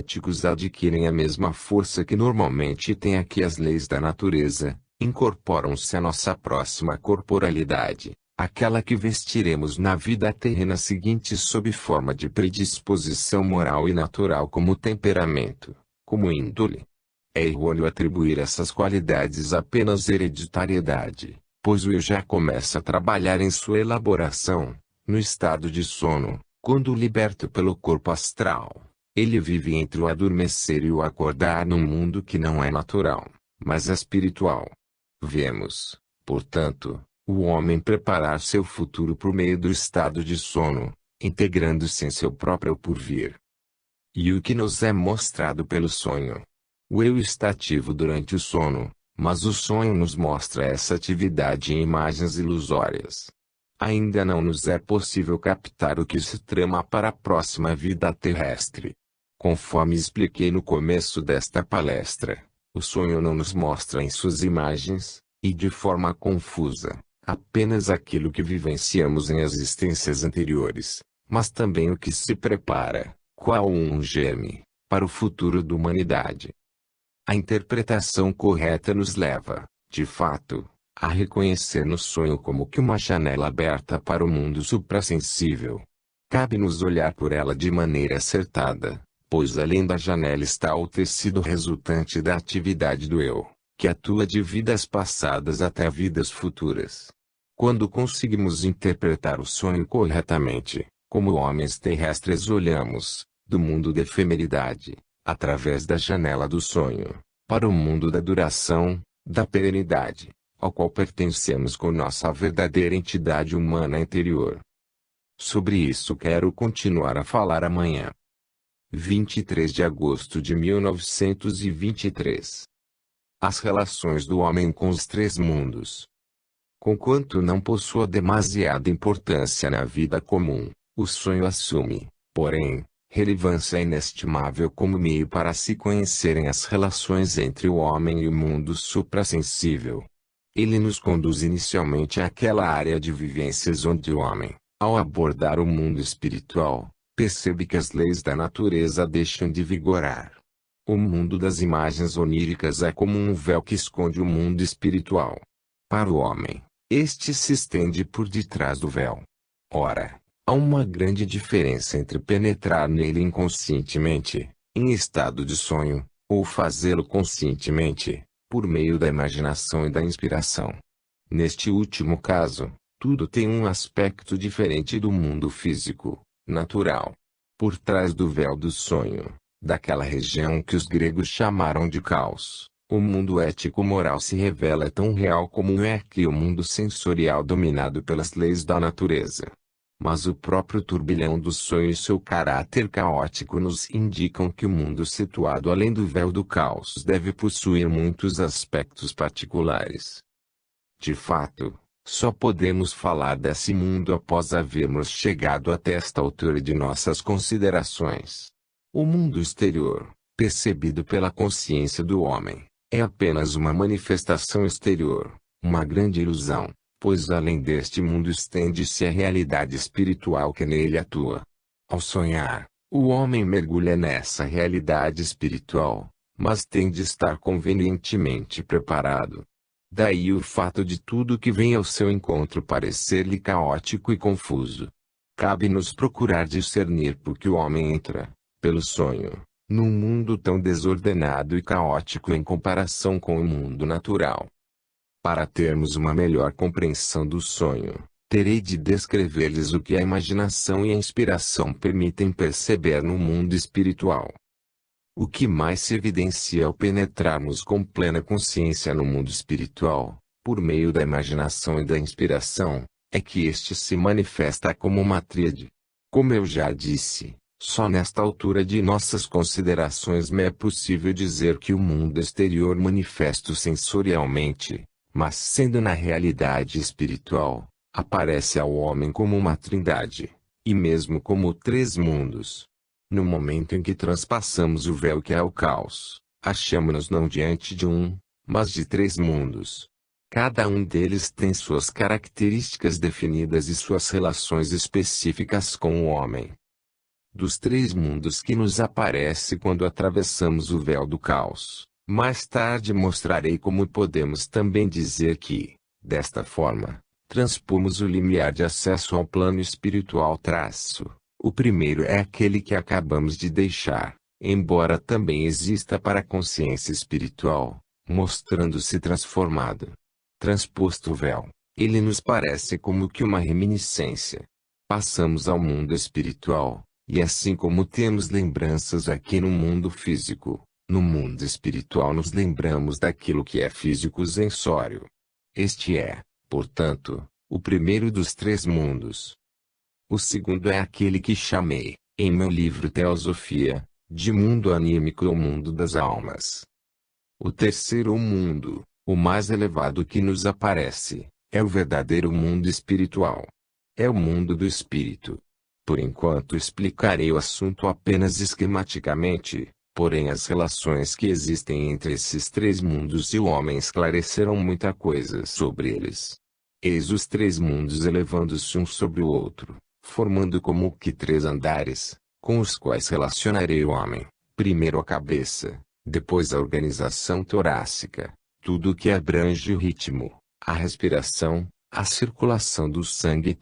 éticos adquirem a mesma força que normalmente têm aqui as leis da natureza, incorporam-se à nossa próxima corporalidade, aquela que vestiremos na vida terrena seguinte sob forma de predisposição moral e natural como temperamento, como índole. É errôneo atribuir essas qualidades apenas hereditariedade, pois o eu já começa a trabalhar em sua elaboração, no estado de sono, quando liberto pelo corpo astral. Ele vive entre o adormecer e o acordar num mundo que não é natural, mas espiritual. Vemos, portanto, o homem preparar seu futuro por meio do estado de sono, integrando-se em seu próprio porvir. E o que nos é mostrado pelo sonho? O eu está ativo durante o sono, mas o sonho nos mostra essa atividade em imagens ilusórias. Ainda não nos é possível captar o que se trama para a próxima vida terrestre. Conforme expliquei no começo desta palestra, o sonho não nos mostra em suas imagens, e de forma confusa, apenas aquilo que vivenciamos em existências anteriores, mas também o que se prepara, qual um germe, para o futuro da humanidade. A interpretação correta nos leva, de fato, a reconhecer no sonho como que uma janela aberta para o mundo suprassensível. Cabe-nos olhar por ela de maneira acertada, pois além da janela está o tecido resultante da atividade do eu, que atua de vidas passadas até vidas futuras. Quando conseguimos interpretar o sonho corretamente, como homens terrestres olhamos, do mundo da efemeridade, através da janela do sonho, para o mundo da duração, da perenidade, ao qual pertencemos com nossa verdadeira entidade humana interior. Sobre isso quero continuar a falar amanhã. 23 de agosto de 1923. As relações do homem com os três mundos. Conquanto não possua demasiada importância na vida comum, o sonho assume, porém, relevância inestimável como meio para se conhecerem as relações entre o homem e o mundo suprassensível. Ele nos conduz inicialmente àquela área de vivências onde o homem, ao abordar o mundo espiritual, percebe que as leis da natureza deixam de vigorar. O mundo das imagens oníricas é como um véu que esconde o mundo espiritual. Para o homem, este se estende por detrás do véu. Ora, há uma grande diferença entre penetrar nele inconscientemente, em estado de sonho, ou fazê-lo conscientemente, por meio da imaginação e da inspiração. Neste último caso, tudo tem um aspecto diferente do mundo físico, natural. Por trás do véu do sonho, daquela região que os gregos chamaram de caos, o mundo ético-moral se revela tão real como é que o mundo sensorial dominado pelas leis da natureza. Mas o próprio turbilhão do sonho e seu caráter caótico nos indicam que o mundo situado além do véu do caos deve possuir muitos aspectos particulares. De fato, só podemos falar desse mundo após havermos chegado até esta altura de nossas considerações. O mundo exterior, percebido pela consciência do homem, é apenas uma manifestação exterior, uma grande ilusão, pois além deste mundo estende-se a realidade espiritual que nele atua. Ao sonhar, o homem mergulha nessa realidade espiritual, mas tem de estar convenientemente preparado. Daí o fato de tudo que vem ao seu encontro parecer-lhe caótico e confuso. Cabe-nos procurar discernir por que o homem entra, pelo sonho, num mundo tão desordenado e caótico em comparação com o mundo natural. Para termos uma melhor compreensão do sonho, terei de descrever-lhes o que a imaginação e a inspiração permitem perceber no mundo espiritual. O que mais se evidencia ao penetrarmos com plena consciência no mundo espiritual, por meio da imaginação e da inspiração, é que este se manifesta como uma tríade. Como eu já disse, só nesta altura de nossas considerações me é possível dizer que o mundo exterior manifesto sensorialmente, mas sendo na realidade espiritual, aparece ao homem como uma trindade, e mesmo como três mundos. No momento em que transpassamos o véu que é o caos, achamos-nos não diante de um, mas de três mundos. Cada um deles tem suas características definidas e suas relações específicas com o homem. dos três mundos que nos aparece quando atravessamos o véu do caos. Mais tarde mostrarei como podemos também dizer que, desta forma, transpomos o limiar de acesso ao plano espiritual. O primeiro é aquele que acabamos de deixar, embora também exista para a consciência espiritual, mostrando-se transformado. Transposto o véu, ele nos parece como que uma reminiscência. Passamos ao mundo espiritual, e assim como temos lembranças aqui no mundo físico, no mundo espiritual nos lembramos daquilo que é físico sensório. Este é, portanto, o primeiro dos três mundos. O segundo é aquele que chamei, em meu livro Teosofia, de mundo anímico ou mundo das almas. O terceiro mundo, o mais elevado que nos aparece, é o verdadeiro mundo espiritual. É o mundo do espírito. Por enquanto explicarei o assunto apenas esquematicamente, porém as relações que existem entre esses três mundos e o homem esclareceram muita coisa sobre eles. Eis os três mundos elevando-se um sobre o outro, formando como que três andares, com os quais relacionarei o homem, primeiro a cabeça, depois a organização torácica, tudo que abrange o ritmo, a respiração, a circulação do sangue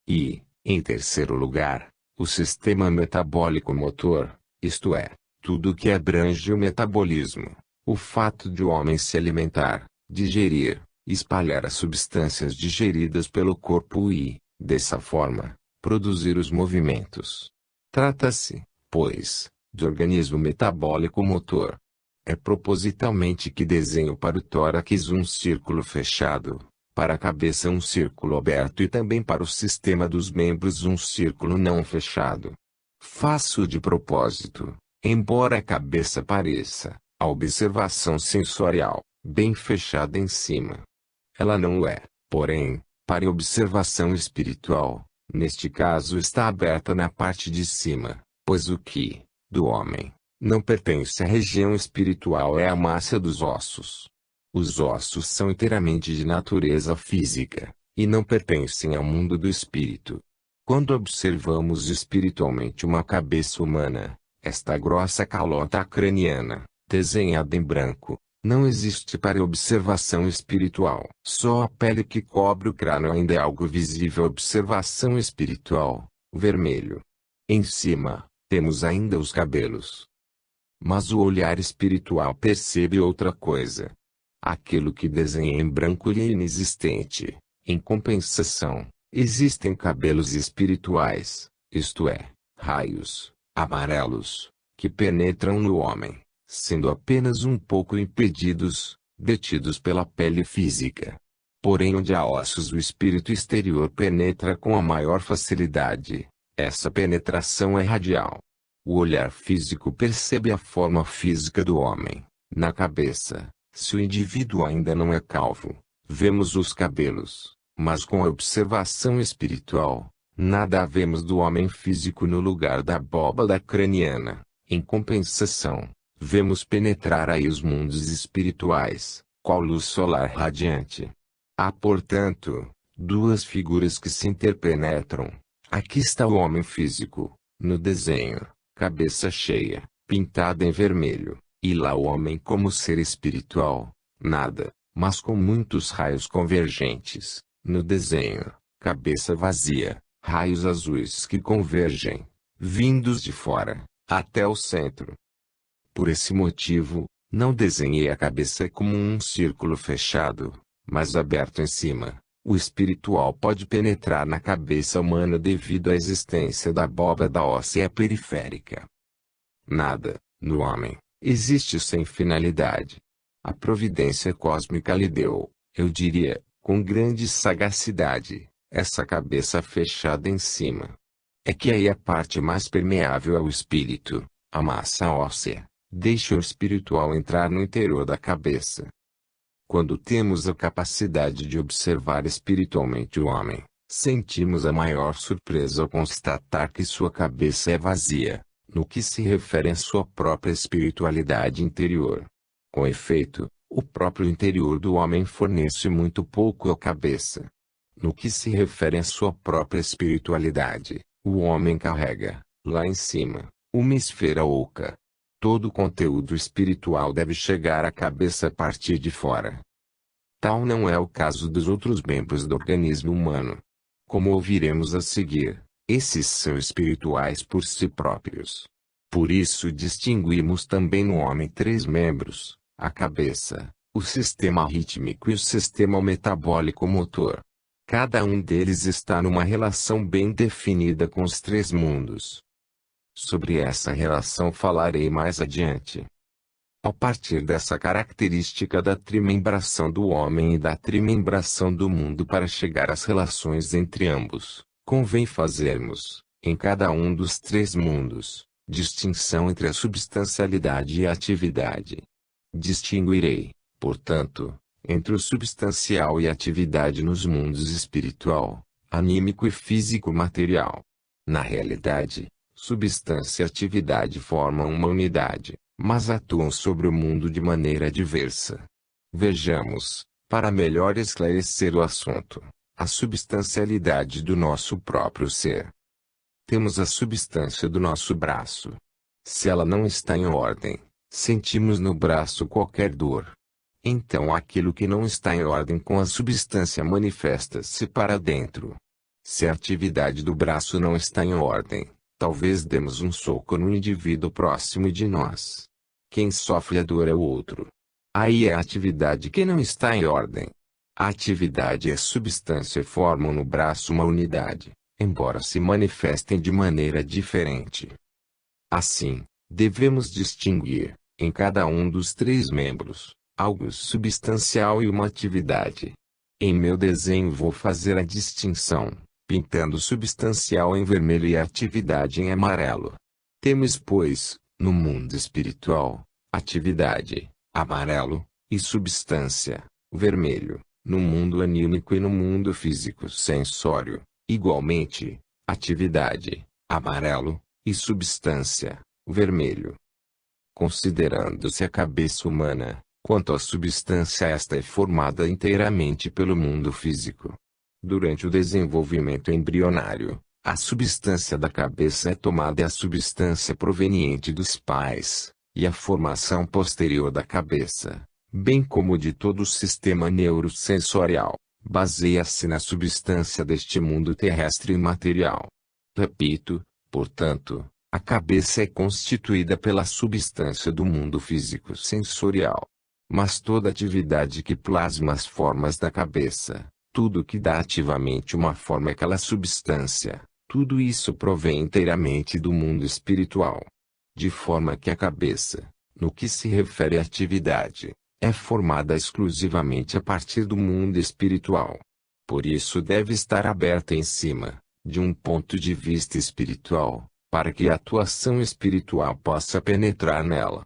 e, em terceiro lugar, o sistema metabólico motor, isto é, tudo que abrange o metabolismo, o fato de o homem se alimentar, digerir, espalhar as substâncias digeridas pelo corpo e, dessa forma, produzir os movimentos. Trata-se, pois, de organismo metabólico motor. É propositalmente que desenho para o tórax um círculo fechado, para a cabeça um círculo aberto e também para o sistema dos membros um círculo não fechado. Faço de propósito, embora a cabeça pareça, a observação sensorial, bem fechada em cima. Ela não é, porém, para a observação espiritual, neste caso está aberta na parte de cima, pois o que, do homem, não pertence à região espiritual é a massa dos ossos. Os ossos são inteiramente de natureza física, e não pertencem ao mundo do espírito. Quando observamos espiritualmente uma cabeça humana, esta grossa calota craniana, desenhada em branco, não existe para observação espiritual. Só a pele que cobre o crânio ainda é algo visível à observação espiritual, vermelho. Em cima, temos ainda os cabelos. Mas o olhar espiritual percebe outra coisa. Aquilo que desenhei em branco é inexistente. Em compensação, existem cabelos espirituais, isto é, raios, amarelos, que penetram no homem, sendo apenas um pouco impedidos, detidos pela pele física. Porém onde há ossos o espírito exterior penetra com a maior facilidade. Essa penetração é radial. O olhar físico percebe a forma física do homem. Na cabeça, se o indivíduo ainda não é calvo, vemos os cabelos, mas com a observação espiritual, nada havemos do homem físico no lugar da abóbada craniana. Em compensação, vemos penetrar aí os mundos espirituais, qual luz solar radiante. Há, portanto, duas figuras que se interpenetram. Aqui está o homem físico, no desenho, cabeça cheia, pintada em vermelho, e lá o homem como ser espiritual, nada, mas com muitos raios convergentes, no desenho, cabeça vazia, raios azuis que convergem, vindos de fora, até o centro. Por esse motivo, não desenhei a cabeça como um círculo fechado, mas aberto em cima. O espiritual pode penetrar na cabeça humana devido à existência da abóbada óssea periférica. Nada, no homem, existe sem finalidade. A providência cósmica lhe deu, eu diria, com grande sagacidade, essa cabeça fechada em cima. É que aí a parte mais permeável é o espírito, a massa óssea, deixa o espiritual entrar no interior da cabeça. Quando temos a capacidade de observar espiritualmente o homem, sentimos a maior surpresa ao constatar que sua cabeça é vazia, no que se refere à sua própria espiritualidade interior. Com efeito, o próprio interior do homem fornece muito pouco à cabeça. No que se refere à sua própria espiritualidade, o homem carrega, Lá em cima, uma esfera oca. Todo o conteúdo espiritual deve chegar à cabeça a partir de fora. Tal não é o caso dos outros membros do organismo humano. Como ouviremos a seguir, esses são espirituais por si próprios. Por isso distinguimos também no homem três membros: a cabeça, o sistema rítmico e o sistema metabólico motor. Cada um deles está numa relação bem definida com os três mundos. Sobre essa relação falarei mais adiante. A partir dessa característica da trimembração do homem e da trimembração do mundo para chegar às relações entre ambos, convém fazermos, em cada um dos três mundos, distinção entre a substancialidade e a atividade. Distinguirei, portanto, entre o substancial e a atividade nos mundos espiritual, anímico e físico-material. Na realidade, substância e atividade formam uma unidade, mas atuam sobre o mundo de maneira diversa. Vejamos, para melhor esclarecer o assunto, a substancialidade do nosso próprio ser. Temos a substância do nosso braço. Se ela não está em ordem, sentimos no braço qualquer dor. Então aquilo que não está em ordem com a substância manifesta-se para dentro. Se a atividade do braço não está em ordem, talvez demos um soco no indivíduo próximo de nós. Quem sofre a dor é o outro. Aí é a atividade que não está em ordem. A atividade e a substância formam no braço uma unidade, embora se manifestem de maneira diferente. Assim, devemos distinguir, em cada um dos três membros, algo substancial e uma atividade. Em meu desenho vou fazer a distinção, pintando o substancial em vermelho e a atividade em amarelo. Temos, pois, no mundo espiritual, atividade, amarelo, e substância, vermelho, no mundo anímico e no mundo físico sensório, igualmente, atividade, amarelo, e substância, vermelho. Considerando-se a cabeça humana, quanto à substância, esta é formada inteiramente pelo mundo físico. Durante o desenvolvimento embrionário, a substância da cabeça é tomada e a substância proveniente dos pais, e a formação posterior da cabeça, bem como de todo o sistema neurosensorial, baseia-se na substância deste mundo terrestre e material. Repito, portanto, a cabeça é constituída pela substância do mundo físico sensorial. Mas toda atividade que plasma as formas da cabeça, tudo que dá ativamente uma forma àquela substância, tudo isso provém inteiramente do mundo espiritual. De forma que a cabeça, no que se refere à atividade, é formada exclusivamente a partir do mundo espiritual. Por isso deve estar aberta em cima, de um ponto de vista espiritual, para que a atuação espiritual possa penetrar nela.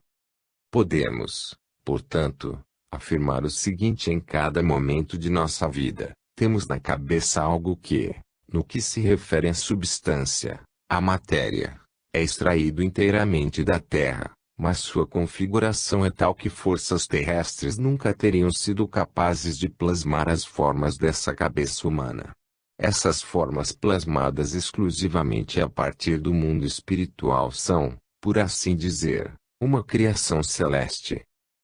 Podemos, portanto, afirmar o seguinte: em cada momento de nossa vida, temos na cabeça algo que, no que se refere à substância, à matéria, é extraído inteiramente da terra, mas sua configuração é tal que forças terrestres nunca teriam sido capazes de plasmar as formas dessa cabeça humana. Essas formas plasmadas exclusivamente a partir do mundo espiritual são, por assim dizer, uma criação celeste.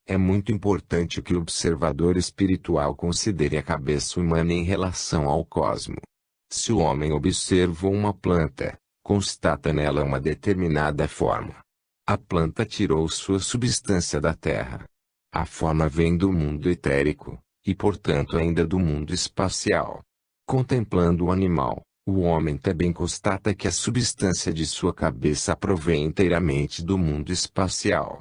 É muito importante que o observador espiritual considere a cabeça humana em relação ao cosmo. Se o homem observa uma planta, constata nela uma determinada forma. A planta tirou sua substância da terra. A forma vem do mundo etérico, e portanto ainda do mundo espacial. Contemplando o animal, o homem também constata que a substância de sua cabeça provém inteiramente do mundo espacial.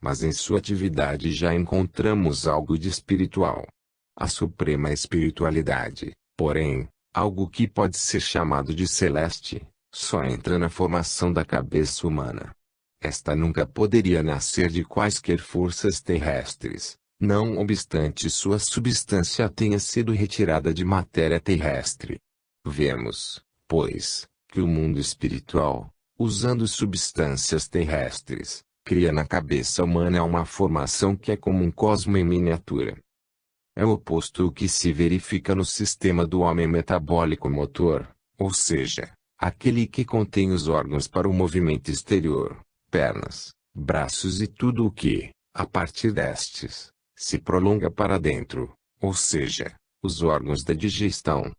Mas em sua atividade já encontramos algo de espiritual. A suprema espiritualidade, porém, algo que pode ser chamado de celeste, só entra na formação da cabeça humana. Esta nunca poderia nascer de quaisquer forças terrestres, não obstante sua substância tenha sido retirada de matéria terrestre. Vemos, pois, que o mundo espiritual, usando substâncias terrestres, cria na cabeça humana uma formação que é como um cosmo em miniatura. É o oposto ao que se verifica no sistema do homem metabólico motor, ou seja, aquele que contém os órgãos para o movimento exterior, pernas, braços e tudo o que, a partir destes, se prolonga para dentro, ou seja, os órgãos da digestão.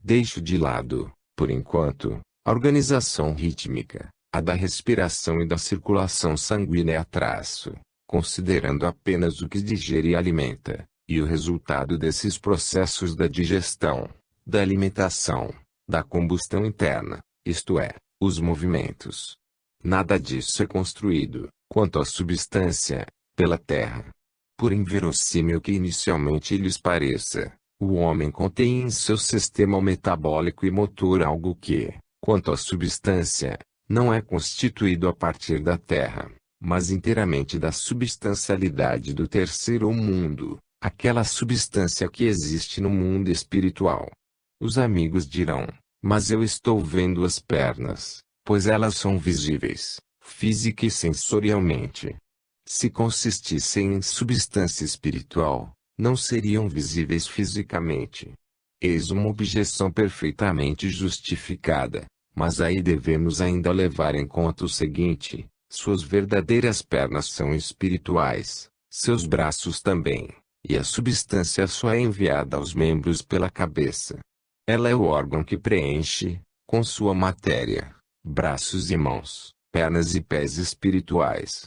Deixo de lado, por enquanto, a organização rítmica, a da respiração e da circulação sanguínea traço, considerando apenas o que digere e alimenta, e o resultado desses processos da digestão, da alimentação, da combustão interna, isto é, os movimentos. Nada disso é construído, quanto à substância, pela terra. Por inverossímil que inicialmente lhes pareça, o homem contém em seu sistema metabólico e motor algo que, quanto à substância, não é constituído a partir da terra, mas inteiramente da substancialidade do terceiro mundo, aquela substância que existe no mundo espiritual. Os amigos dirão, mas eu estou vendo as pernas, pois elas são visíveis, física e sensorialmente. Se consistissem em substância espiritual, não seriam visíveis fisicamente. Eis uma objeção perfeitamente justificada, mas aí devemos ainda levar em conta o seguinte: suas verdadeiras pernas são espirituais, seus braços também, e a substância só é enviada aos membros pela cabeça. Ela é o órgão que preenche, com sua matéria, braços e mãos, pernas e pés espirituais.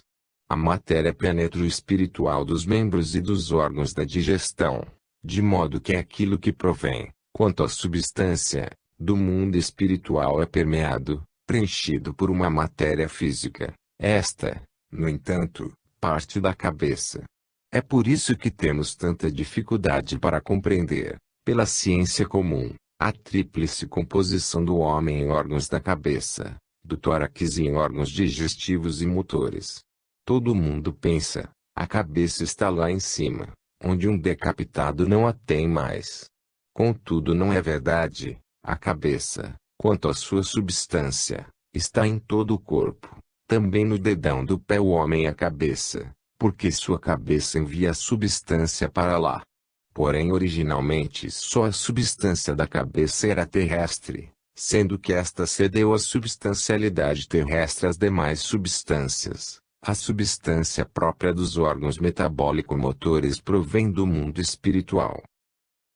A matéria penetra o espiritual dos membros e dos órgãos da digestão, de modo que aquilo que provém, quanto à substância, do mundo espiritual é permeado, preenchido por uma matéria física. Esta, no entanto, parte da cabeça. É por isso que temos tanta dificuldade para compreender, pela ciência comum, a tríplice composição do homem em órgãos da cabeça, do tórax e em órgãos digestivos e motores. Todo mundo pensa, a cabeça está lá em cima, onde um decapitado não a tem mais. Contudo não é verdade, a cabeça, quanto à sua substância, está em todo o corpo, também no dedão do pé o homem é a cabeça, porque sua cabeça envia a substância para lá. Porém originalmente só a substância da cabeça era terrestre, sendo que esta cedeu a substancialidade terrestre às demais substâncias. A substância própria dos órgãos metabólico-motores provém do mundo espiritual.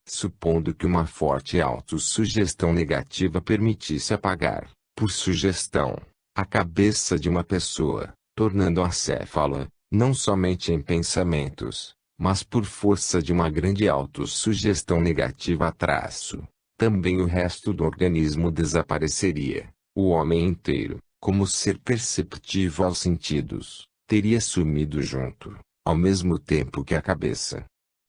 Supondo que uma forte autossugestão negativa permitisse apagar, por sugestão, a cabeça de uma pessoa, tornando-a acéfala, não somente em pensamentos, mas por força de uma grande autossugestão negativa traço, também o resto do organismo desapareceria. O homem inteiro, como ser perceptível aos sentidos, teria sumido junto, ao mesmo tempo que a cabeça.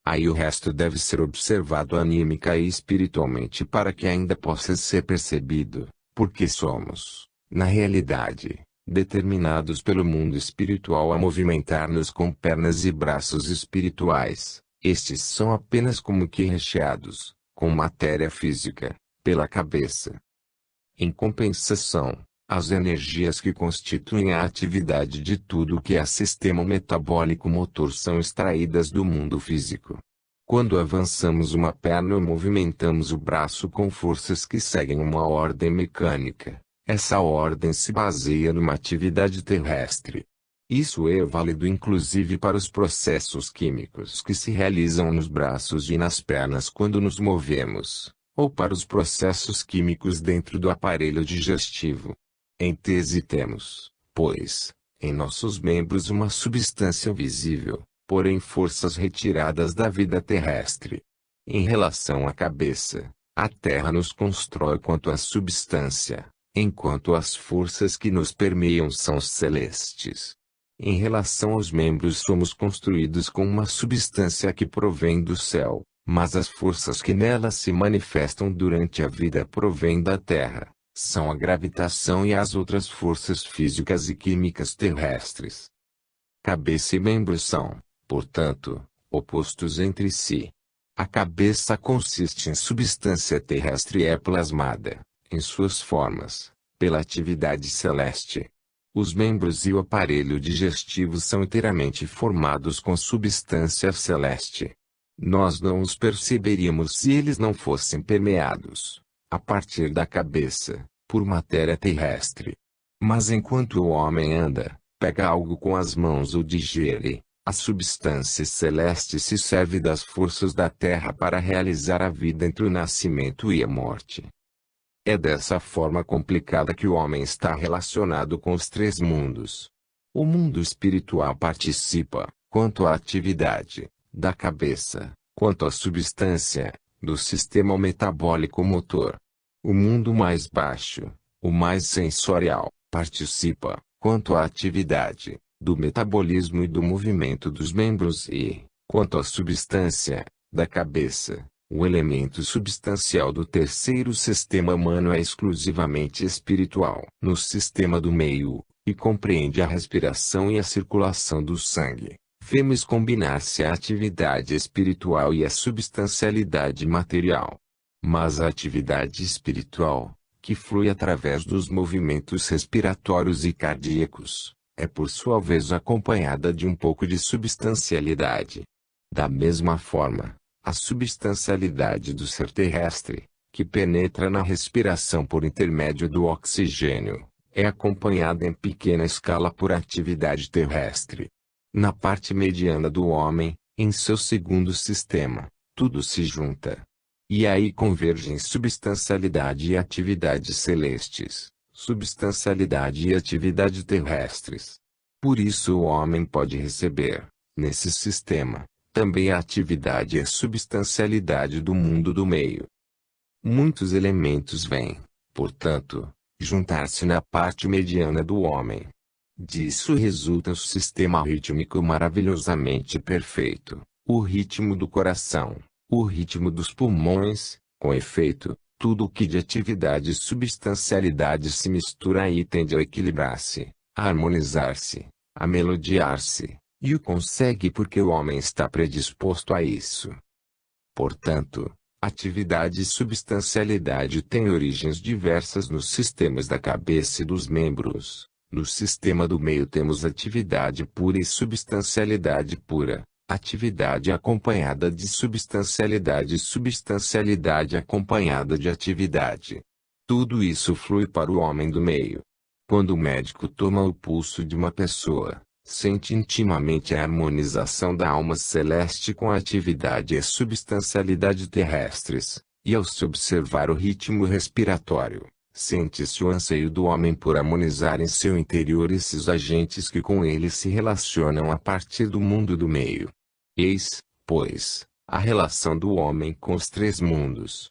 Aí o resto deve ser observado anímica e espiritualmente para que ainda possa ser percebido, porque somos, na realidade, determinados pelo mundo espiritual a movimentar-nos com pernas e braços espirituais. Estes são apenas como que recheados, com matéria física, pela cabeça. Em compensação, as energias que constituem a atividade de tudo o que é sistema metabólico motor são extraídas do mundo físico. Quando avançamos uma perna ou movimentamos o braço com forças que seguem uma ordem mecânica, essa ordem se baseia numa atividade terrestre. Isso é válido inclusive para os processos químicos que se realizam nos braços e nas pernas quando nos movemos, ou para os processos químicos dentro do aparelho digestivo. Em tese temos, pois, em nossos membros uma substância visível, porém forças retiradas da vida terrestre. Em relação à cabeça, a Terra nos constrói quanto à substância, enquanto as forças que nos permeiam são celestes. Em relação aos membros somos construídos com uma substância que provém do céu, mas as forças que nela se manifestam durante a vida provêm da Terra. São a gravitação e as outras forças físicas e químicas terrestres. Cabeça e membros são, portanto, opostos entre si. A cabeça consiste em substância terrestre e é plasmada, em suas formas, pela atividade celeste. Os membros e o aparelho digestivo são inteiramente formados com substância celeste. Nós não os perceberíamos se eles não fossem permeados, a partir da cabeça, por matéria terrestre. Mas enquanto o homem anda, pega algo com as mãos ou digere, a substância celeste se serve das forças da terra para realizar a vida entre o nascimento e a morte. É dessa forma complicada que o homem está relacionado com os três mundos. O mundo espiritual participa, quanto à atividade, da cabeça, quanto à substância, do sistema metabólico motor. O mundo mais baixo, o mais sensorial, participa, quanto à atividade, do metabolismo e do movimento dos membros e, quanto à substância, da cabeça. O elemento substancial do terceiro sistema humano é exclusivamente espiritual. No sistema do meio, e compreende a respiração e a circulação do sangue, vemos combinar-se a atividade espiritual e a substancialidade material. Mas a atividade espiritual, que flui através dos movimentos respiratórios e cardíacos, é por sua vez acompanhada de um pouco de substancialidade. Da mesma forma, a substancialidade do ser terrestre, que penetra na respiração por intermédio do oxigênio, é acompanhada em pequena escala por atividade terrestre. Na parte mediana do homem, em seu segundo sistema, tudo se junta. E aí convergem substancialidade e atividades celestes, substancialidade e atividade terrestres. Por isso o homem pode receber, nesse sistema, também a atividade e a substancialidade do mundo do meio. Muitos elementos vêm, portanto, juntar-se na parte mediana do homem. Disso resulta um sistema rítmico maravilhosamente perfeito, o ritmo do coração, o ritmo dos pulmões. Com efeito, tudo o que de atividade e substancialidade se mistura aí tende a equilibrar-se, a harmonizar-se, a melodiar-se. E o consegue porque o homem está predisposto a isso. Portanto, atividade e substancialidade têm origens diversas nos sistemas da cabeça e dos membros. No sistema do meio temos atividade pura e substancialidade pura, atividade acompanhada de substancialidade e substancialidade acompanhada de atividade. Tudo isso flui para o homem do meio. Quando o médico toma o pulso de uma pessoa, sente intimamente a harmonização da alma celeste com a atividade e a substancialidade terrestres, e ao se observar o ritmo respiratório, sente-se o anseio do homem por harmonizar em seu interior esses agentes que com ele se relacionam a partir do mundo do meio. Eis, pois, a relação do homem com os três mundos.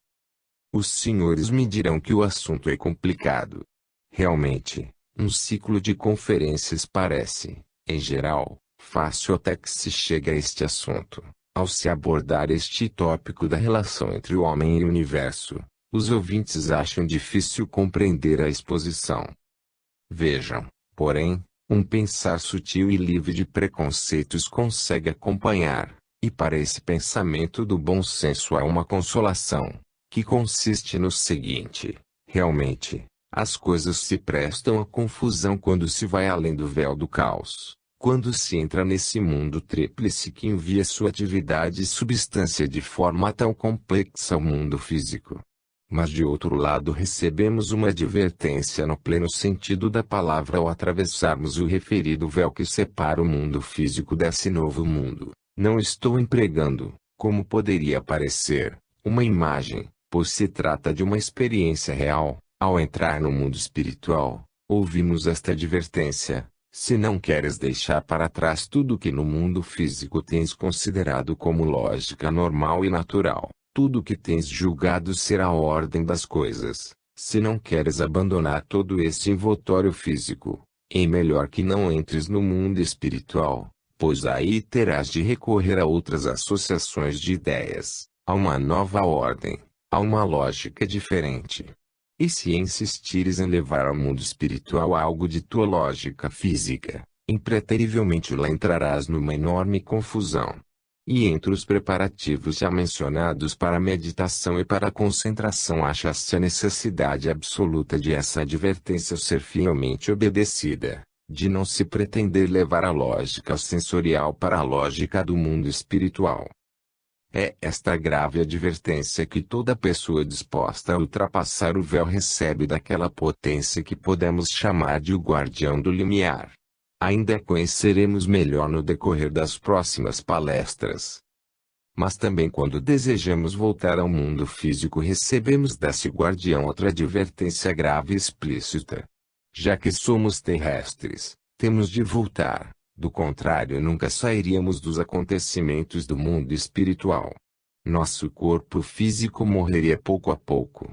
Os senhores me dirão que o assunto é complicado. Realmente, um ciclo de conferências parece, em geral, fácil até que se chegue a este assunto. Ao se abordar este tópico da relação entre o homem e o universo, os ouvintes acham difícil compreender a exposição. Vejam, porém, um pensar sutil e livre de preconceitos consegue acompanhar, e para esse pensamento do bom senso há uma consolação, que consiste no seguinte: realmente, as coisas se prestam à confusão quando se vai além do véu do caos. Quando se entra nesse mundo tríplice que envia sua atividade e substância de forma tão complexa ao mundo físico. Mas de outro lado recebemos uma advertência no pleno sentido da palavra ao atravessarmos o referido véu que separa o mundo físico desse novo mundo. Não estou empregando, como poderia parecer, uma imagem, pois se trata de uma experiência real. Ao entrar no mundo espiritual, ouvimos esta advertência: se não queres deixar para trás tudo que no mundo físico tens considerado como lógica normal e natural, tudo que tens julgado ser a ordem das coisas, se não queres abandonar todo este envoltório físico, é melhor que não entres no mundo espiritual, pois aí terás de recorrer a outras associações de ideias, a uma nova ordem, a uma lógica diferente. E se insistires em levar ao mundo espiritual algo de tua lógica física, impreterivelmente lá entrarás numa enorme confusão. E entre os preparativos já mencionados para a meditação e para a concentração acha-se a necessidade absoluta de essa advertência ser fielmente obedecida, de não se pretender levar a lógica sensorial para a lógica do mundo espiritual. É esta grave advertência que toda pessoa disposta a ultrapassar o véu recebe daquela potência que podemos chamar de o guardião do limiar. Ainda a conheceremos melhor no decorrer das próximas palestras. Mas também quando desejamos voltar ao mundo físico recebemos desse guardião outra advertência grave e explícita. Já que somos terrestres, temos de voltar. Do contrário, nunca sairíamos dos acontecimentos do mundo espiritual. Nosso corpo físico morreria pouco a pouco.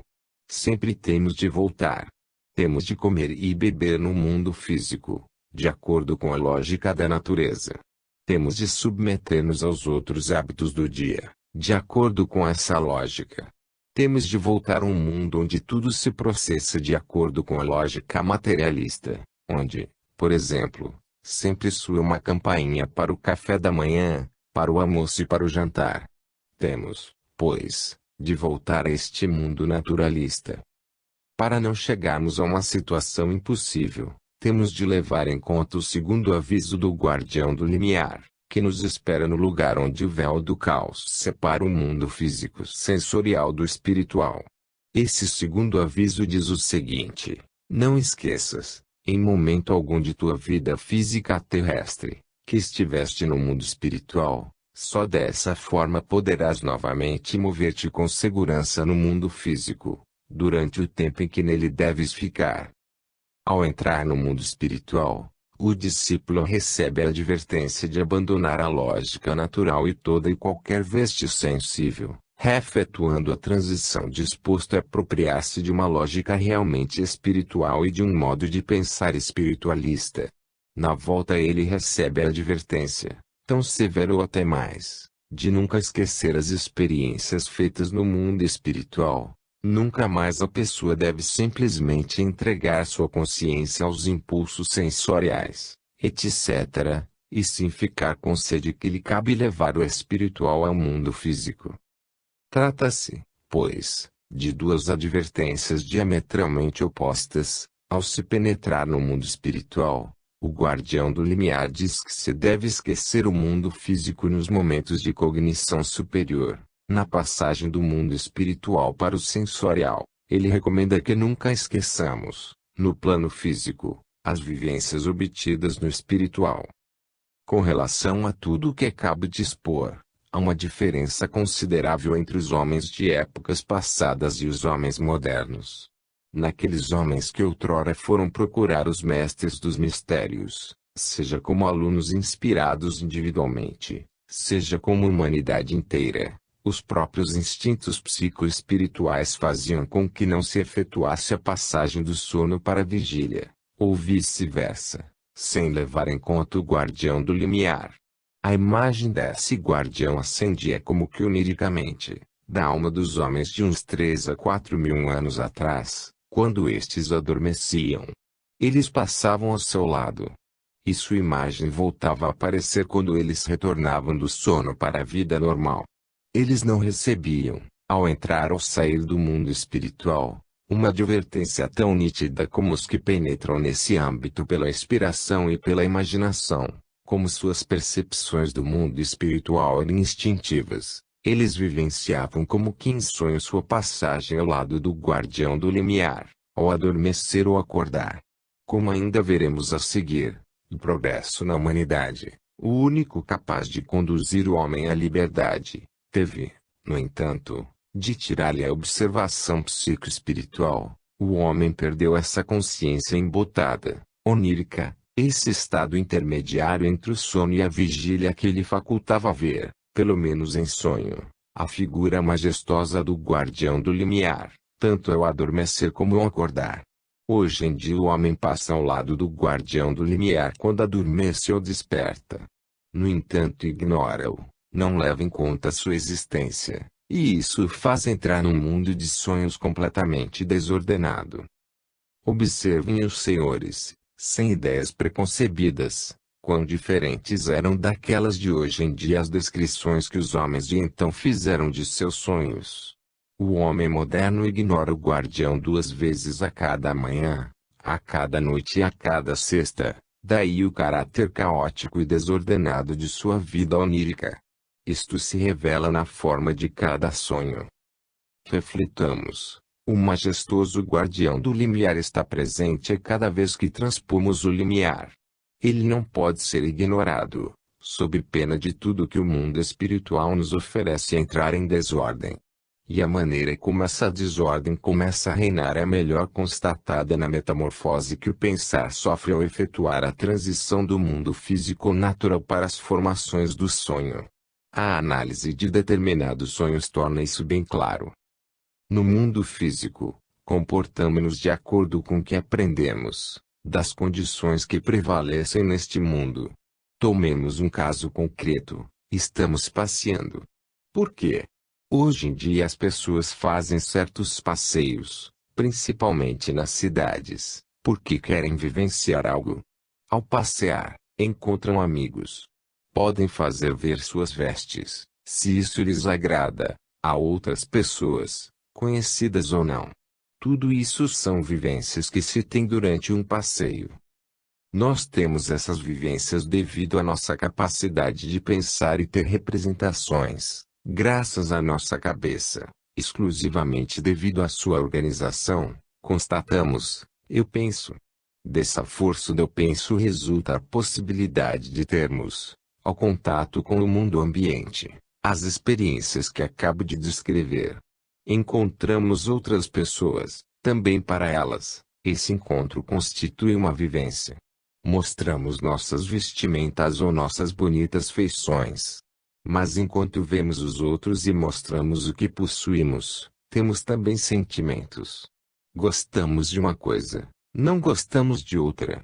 Sempre temos de voltar. Temos de comer e beber no mundo físico, de acordo com a lógica da natureza. Temos de submeter-nos aos outros hábitos do dia, de acordo com essa lógica. Temos de voltar a um mundo onde tudo se processa de acordo com a lógica materialista, onde, por exemplo, sempre soa uma campainha para o café da manhã, para o almoço e para o jantar. Temos, pois, de voltar a este mundo naturalista. Para não chegarmos a uma situação impossível, temos de levar em conta o segundo aviso do guardião do limiar, que nos espera no lugar onde o véu do caos separa o mundo físico sensorial do espiritual. Esse segundo aviso diz o seguinte: não esqueças, em momento algum de tua vida física terrestre, que estiveste no mundo espiritual. Só dessa forma poderás novamente mover-te com segurança no mundo físico, durante o tempo em que nele deves ficar. Ao entrar no mundo espiritual, o discípulo recebe a advertência de abandonar a lógica natural e toda e qualquer veste sensível, efetuando a transição disposto a apropriar-se de uma lógica realmente espiritual e de um modo de pensar espiritualista. Na volta ele recebe a advertência, tão severa ou até mais, de nunca esquecer as experiências feitas no mundo espiritual. Nunca mais a pessoa deve simplesmente entregar sua consciência aos impulsos sensoriais, etc., e sim ficar com sede que lhe cabe levar o espiritual ao mundo físico. Trata-se, pois, de duas advertências diametralmente opostas. Ao se penetrar no mundo espiritual, o guardião do limiar diz que se deve esquecer o mundo físico nos momentos de cognição superior. Na passagem do mundo espiritual para o sensorial, ele recomenda que nunca esqueçamos, no plano físico, as vivências obtidas no espiritual. Com relação a tudo o que acabo de expor, há uma diferença considerável entre os homens de épocas passadas e os homens modernos. Naqueles homens que outrora foram procurar os mestres dos mistérios, seja como alunos inspirados individualmente, seja como humanidade inteira, os próprios instintos psicoespirituais faziam com que não se efetuasse a passagem do sono para a vigília, ou vice-versa, sem levar em conta o guardião do limiar. A imagem desse guardião ascendia como que oniricamente, da alma dos homens de uns 3 a 4 mil anos atrás, quando estes adormeciam. Eles passavam ao seu lado. E sua imagem voltava a aparecer quando eles retornavam do sono para a vida normal. Eles não recebiam, ao entrar ou sair do mundo espiritual, uma advertência tão nítida como os que penetram nesse âmbito pela inspiração e pela imaginação, como suas percepções do mundo espiritual eram instintivas. Eles vivenciavam como que em sonho sua passagem ao lado do guardião do limiar, ao adormecer ou acordar. Como ainda veremos a seguir, o progresso na humanidade, o único capaz de conduzir o homem à liberdade, teve, no entanto, de tirar-lhe a observação psicoespiritual. O homem perdeu essa consciência embotada, onírica, esse estado intermediário entre o sono e a vigília que lhe facultava ver, pelo menos em sonho, a figura majestosa do guardião do limiar, tanto ao adormecer como ao acordar. Hoje em dia o homem passa ao lado do guardião do limiar quando adormece ou desperta. No entanto ignora-o, não leva em conta sua existência, e isso o faz entrar num mundo de sonhos completamente desordenado. Observem os senhores, sem ideias preconcebidas, quão diferentes eram daquelas de hoje em dia as descrições que os homens de então fizeram de seus sonhos. O homem moderno ignora o guardião 2 vezes a cada manhã, a cada noite e a cada sexta, daí o caráter caótico e desordenado de sua vida onírica. Isto se revela na forma de cada sonho. Reflitamos. O majestoso guardião do limiar está presente a cada vez que transpomos o limiar. Ele não pode ser ignorado, sob pena de tudo que o mundo espiritual nos oferece entrar em desordem. E a maneira como essa desordem começa a reinar é melhor constatada na metamorfose que o pensar sofre ao efetuar a transição do mundo físico natural para as formações do sonho. A análise de determinados sonhos torna isso bem claro. No mundo físico, comportamo-nos de acordo com o que aprendemos, das condições que prevalecem neste mundo. Tomemos um caso concreto: estamos passeando. Por quê? Hoje em dia as pessoas fazem certos passeios, principalmente nas cidades, porque querem vivenciar algo. Ao passear, encontram amigos. Podem fazer ver suas vestes, se isso lhes agrada, a outras pessoas, conhecidas ou não. Tudo isso são vivências que se tem durante um passeio. Nós temos essas vivências devido à nossa capacidade de pensar e ter representações, graças à nossa cabeça, exclusivamente devido à sua organização, constatamos, eu penso. Dessa força do eu penso resulta a possibilidade de termos, ao contato com o mundo ambiente, as experiências que acabo de descrever. Encontramos outras pessoas, também para elas, esse encontro constitui uma vivência. Mostramos nossas vestimentas ou nossas bonitas feições. Mas enquanto vemos os outros e mostramos o que possuímos, temos também sentimentos. Gostamos de uma coisa, não gostamos de outra.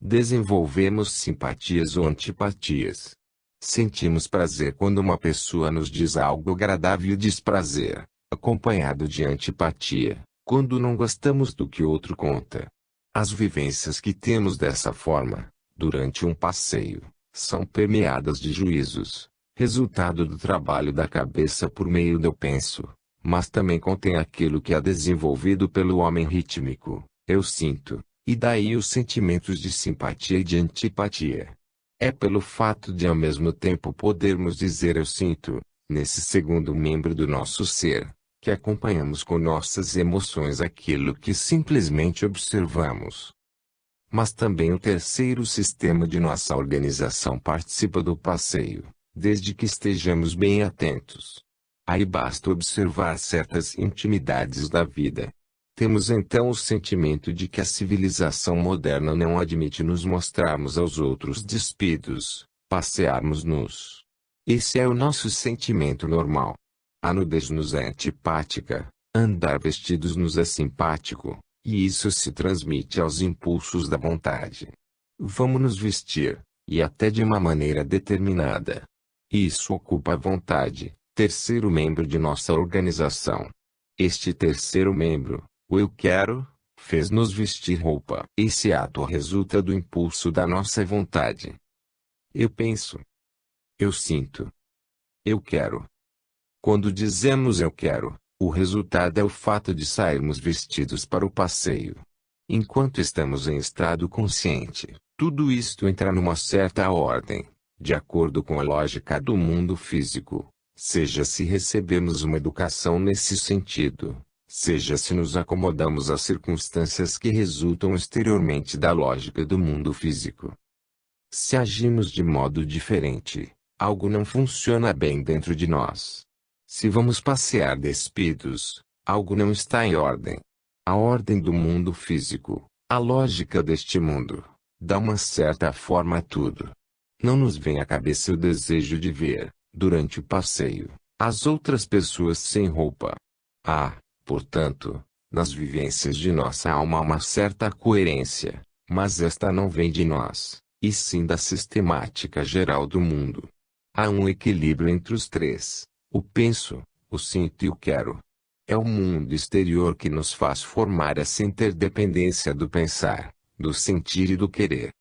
Desenvolvemos simpatias ou antipatias. Sentimos prazer quando uma pessoa nos diz algo agradável e desprazer, acompanhado de antipatia, quando não gostamos do que outro conta. As vivências que temos dessa forma, durante um passeio, são permeadas de juízos, resultado do trabalho da cabeça por meio do eu penso, mas também contém aquilo que é desenvolvido pelo homem rítmico, eu sinto, e daí os sentimentos de simpatia e de antipatia. É pelo fato de ao mesmo tempo podermos dizer eu sinto, nesse segundo membro do nosso ser, que acompanhamos com nossas emoções aquilo que simplesmente observamos. Mas também o terceiro sistema de nossa organização participa do passeio, desde que estejamos bem atentos. Aí basta observar certas intimidades da vida. Temos então o sentimento de que a civilização moderna não admite nos mostrarmos aos outros despidos, passearmos nus. Esse é o nosso sentimento normal. A nudez nos é antipática, andar vestidos nos é simpático, e isso se transmite aos impulsos da vontade. Vamos nos vestir, e até de uma maneira determinada. Isso ocupa a vontade, terceiro membro de nossa organização. Este terceiro membro, o eu quero, fez-nos vestir roupa. Esse ato resulta do impulso da nossa vontade. Eu penso. Eu sinto. Eu quero. Quando dizemos eu quero, o resultado é o fato de sairmos vestidos para o passeio. Enquanto estamos em estado consciente, tudo isto entra numa certa ordem, de acordo com a lógica do mundo físico, seja se recebemos uma educação nesse sentido, seja se nos acomodamos às circunstâncias que resultam exteriormente da lógica do mundo físico. Se agimos de modo diferente, algo não funciona bem dentro de nós. Se vamos passear despidos, algo não está em ordem. A ordem do mundo físico, a lógica deste mundo, dá uma certa forma a tudo. Não nos vem à cabeça o desejo de ver, durante o passeio, as outras pessoas sem roupa. Portanto, nas vivências de nossa alma há uma certa coerência, mas esta não vem de nós, e sim da sistemática geral do mundo. Há um equilíbrio entre os três. O penso, o sinto e o quero. É o mundo exterior que nos faz formar essa interdependência do pensar, do sentir e do querer.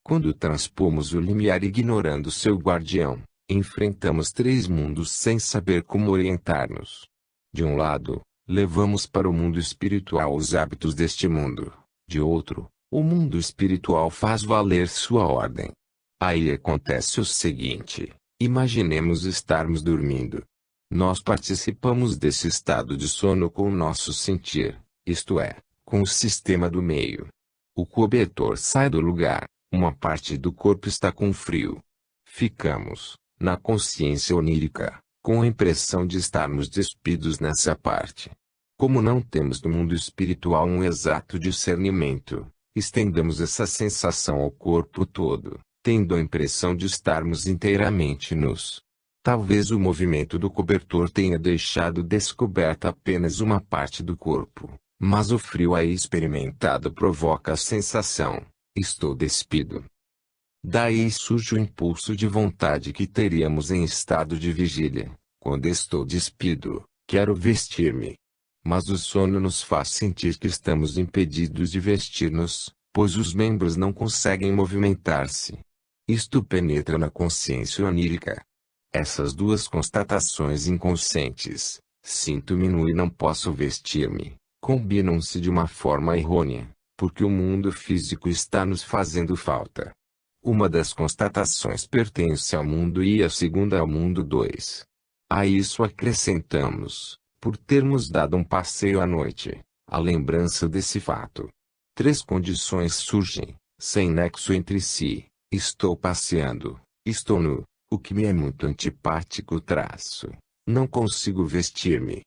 Quando transpomos o limiar ignorando seu guardião, enfrentamos três mundos sem saber como orientar-nos. De um lado, levamos para o mundo espiritual os hábitos deste mundo. De outro, o mundo espiritual faz valer sua ordem. Aí acontece o seguinte. Imaginemos estarmos dormindo. Nós participamos desse estado de sono com o nosso sentir, isto é, com o sistema do meio. O cobertor sai do lugar, uma parte do corpo está com frio. Ficamos, na consciência onírica, com a impressão de estarmos despidos nessa parte. Como não temos no mundo espiritual um exato discernimento, estendemos essa sensação ao corpo todo, tendo a impressão de estarmos inteiramente nus. Talvez o movimento do cobertor tenha deixado descoberta apenas uma parte do corpo, mas o frio aí experimentado provoca a sensação: estou despido. Daí surge o impulso de vontade que teríamos em estado de vigília. Quando estou despido, quero vestir-me. Mas o sono nos faz sentir que estamos impedidos de vestir-nos, pois os membros não conseguem movimentar-se. Isto penetra na consciência onírica. Essas duas constatações inconscientes, sinto-me nu e não posso vestir-me, combinam-se de uma forma errônea, porque o mundo físico está nos fazendo falta. Uma das constatações pertence ao mundo e a segunda ao mundo 2. A isso acrescentamos, por termos dado um passeio à noite, a lembrança desse fato. 3 condições surgem, sem nexo entre si: estou passeando, estou nu, o que me é muito antipático traço, não consigo vestir-me.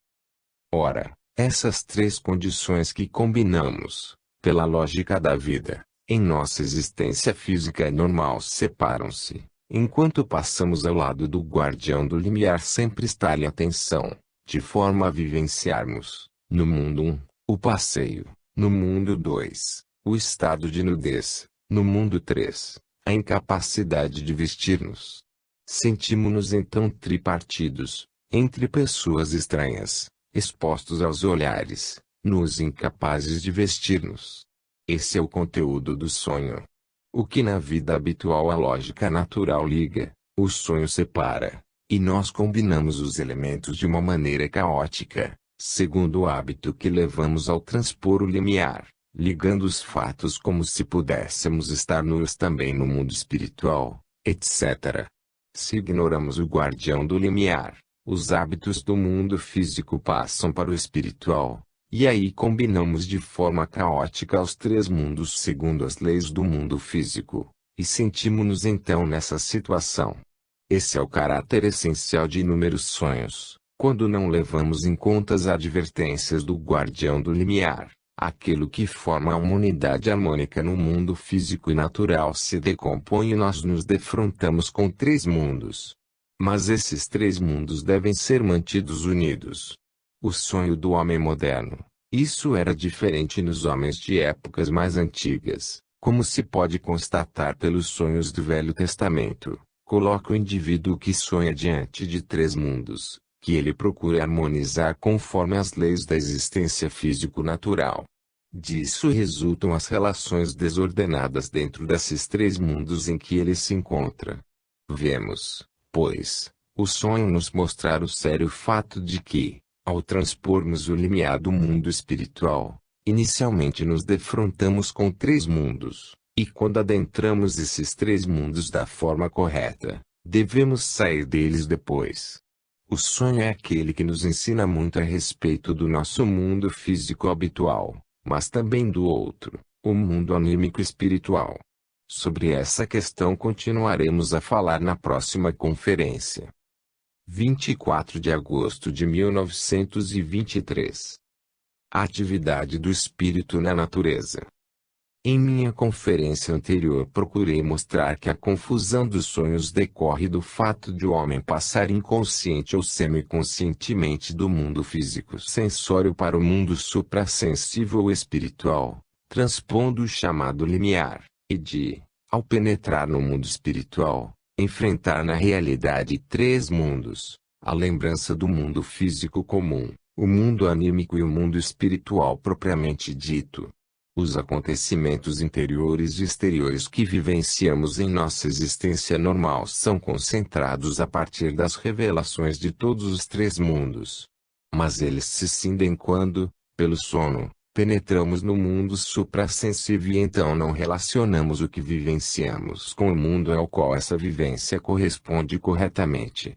Ora, essas 3 condições que combinamos, pela lógica da vida, em nossa existência física normal separam-se, enquanto passamos ao lado do guardião do limiar sem prestar-lhe atenção, de forma a vivenciarmos, no mundo 1, o passeio, no mundo 2, o estado de nudez, no mundo 3, a incapacidade de vestir-nos. Sentimos-nos então tripartidos, entre pessoas estranhas, expostos aos olhares, nus incapazes de vestir-nos. Esse é o conteúdo do sonho. O que na vida habitual a lógica natural liga, o sonho separa, e nós combinamos os elementos de uma maneira caótica, segundo o hábito que levamos ao transpor o limiar, ligando os fatos como se pudéssemos estar nus também no mundo espiritual, etc. Se ignoramos o guardião do limiar, os hábitos do mundo físico passam para o espiritual, e aí combinamos de forma caótica os 3 mundos segundo as leis do mundo físico, e sentimos-nos então nessa situação. Esse é o caráter essencial de inúmeros sonhos, quando não levamos em conta as advertências do guardião do limiar. Aquilo que forma uma unidade harmônica no mundo físico e natural se decompõe e nós nos defrontamos com 3 mundos. Mas esses 3 mundos devem ser mantidos unidos. O sonho do homem moderno. Isso era diferente nos homens de épocas mais antigas, como se pode constatar pelos sonhos do Velho Testamento. Coloca o indivíduo que sonha diante de 3 mundos, que ele procura harmonizar conforme as leis da existência físico-natural. Disso resultam as relações desordenadas dentro desses 3 mundos em que ele se encontra. Vemos, pois, o sonho nos mostrar o sério fato de que, ao transpormos o limiar do mundo espiritual, inicialmente nos defrontamos com 3 mundos, e quando adentramos esses 3 mundos da forma correta, devemos sair deles depois. O sonho é aquele que nos ensina muito a respeito do nosso mundo físico habitual, mas também do outro, o mundo anímico espiritual. Sobre essa questão continuaremos a falar na próxima conferência. 24 de agosto de 1923. A atividade do espírito na natureza. Em minha conferência anterior procurei mostrar que a confusão dos sonhos decorre do fato de o homem passar inconsciente ou semiconscientemente do mundo físico sensório para o mundo suprassensível ou espiritual, transpondo o chamado limiar, e de, ao penetrar no mundo espiritual, enfrentar na realidade 3 mundos, a lembrança do mundo físico comum, o mundo anímico e o mundo espiritual propriamente dito. Os acontecimentos interiores e exteriores que vivenciamos em nossa existência normal são concentrados a partir das revelações de todos os 3 mundos. Mas eles se cindem quando, pelo sono, Penetramos no mundo suprassensível e então não relacionamos o que vivenciamos com o mundo ao qual essa vivência corresponde corretamente.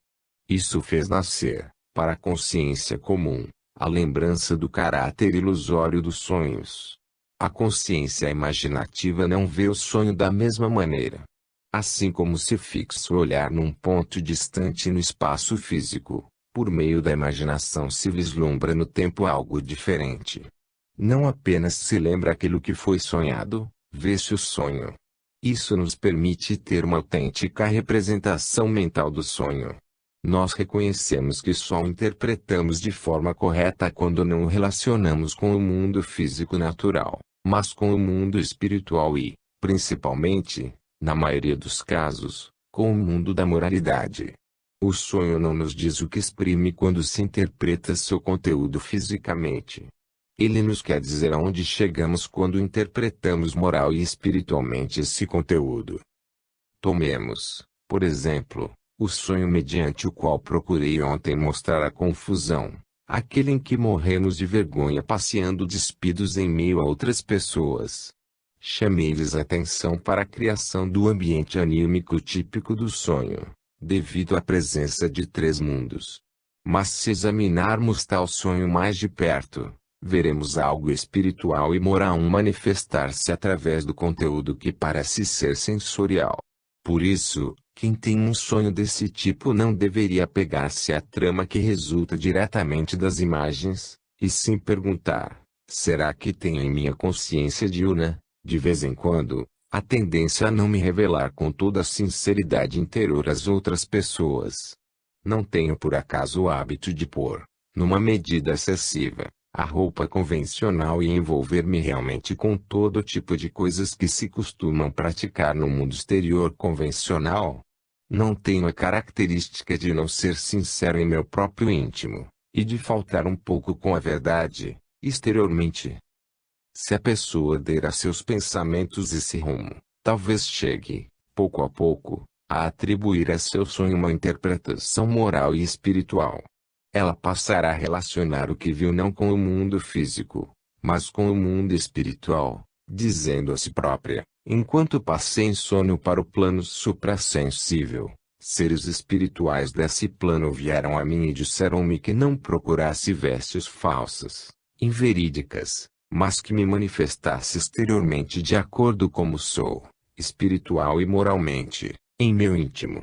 Isso fez nascer, para a consciência comum, a lembrança do caráter ilusório dos sonhos. A consciência imaginativa não vê o sonho da mesma maneira. Assim como se fixa o olhar num ponto distante no espaço físico, por meio da imaginação se vislumbra no tempo algo diferente. Não apenas se lembra aquilo que foi sonhado, vê-se o sonho. Isso nos permite ter uma autêntica representação mental do sonho. Nós reconhecemos que só o interpretamos de forma correta quando não o relacionamos com o mundo físico natural, mas com o mundo espiritual e, principalmente, na maioria dos casos, com o mundo da moralidade. O sonho não nos diz o que exprime quando se interpreta seu conteúdo fisicamente. Ele nos quer dizer aonde chegamos quando interpretamos moral e espiritualmente esse conteúdo. Tomemos, por exemplo, o sonho mediante o qual procurei ontem mostrar a confusão, aquele em que morremos de vergonha passeando despidos em meio a outras pessoas. Chamei-lhes a atenção para a criação do ambiente anímico típico do sonho, devido à presença de três mundos. Mas se examinarmos tal sonho mais de perto, veremos algo espiritual e moral manifestar-se através do conteúdo que parece ser sensorial. Por isso, quem tem um sonho desse tipo não deveria apegar-se à trama que resulta diretamente das imagens, e sim perguntar: será que tenho em minha consciência diurna, de vez em quando, a tendência a não me revelar com toda a sinceridade interior às outras pessoas? Não tenho por acaso o hábito de pôr, numa medida excessiva, a roupa convencional e envolver-me realmente com todo tipo de coisas que se costumam praticar no mundo exterior convencional? Não tenho a característica de não ser sincero em meu próprio íntimo, e de faltar um pouco com a verdade, exteriormente. Se a pessoa der a seus pensamentos esse rumo, talvez chegue, pouco a pouco, a atribuir a seu sonho uma interpretação moral e espiritual. Ela passará a relacionar o que viu não com o mundo físico, mas com o mundo espiritual, dizendo a si própria: enquanto passei em sono para o plano suprassensível, seres espirituais desse plano vieram a mim e disseram-me que não procurasse vestes falsas, inverídicas, mas que me manifestasse exteriormente de acordo como sou, espiritual e moralmente, em meu íntimo.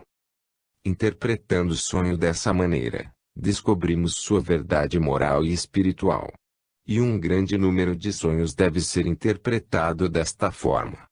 Interpretando o sonho dessa maneira, descobrimos sua verdade moral e espiritual. E um grande número de sonhos deve ser interpretado desta forma.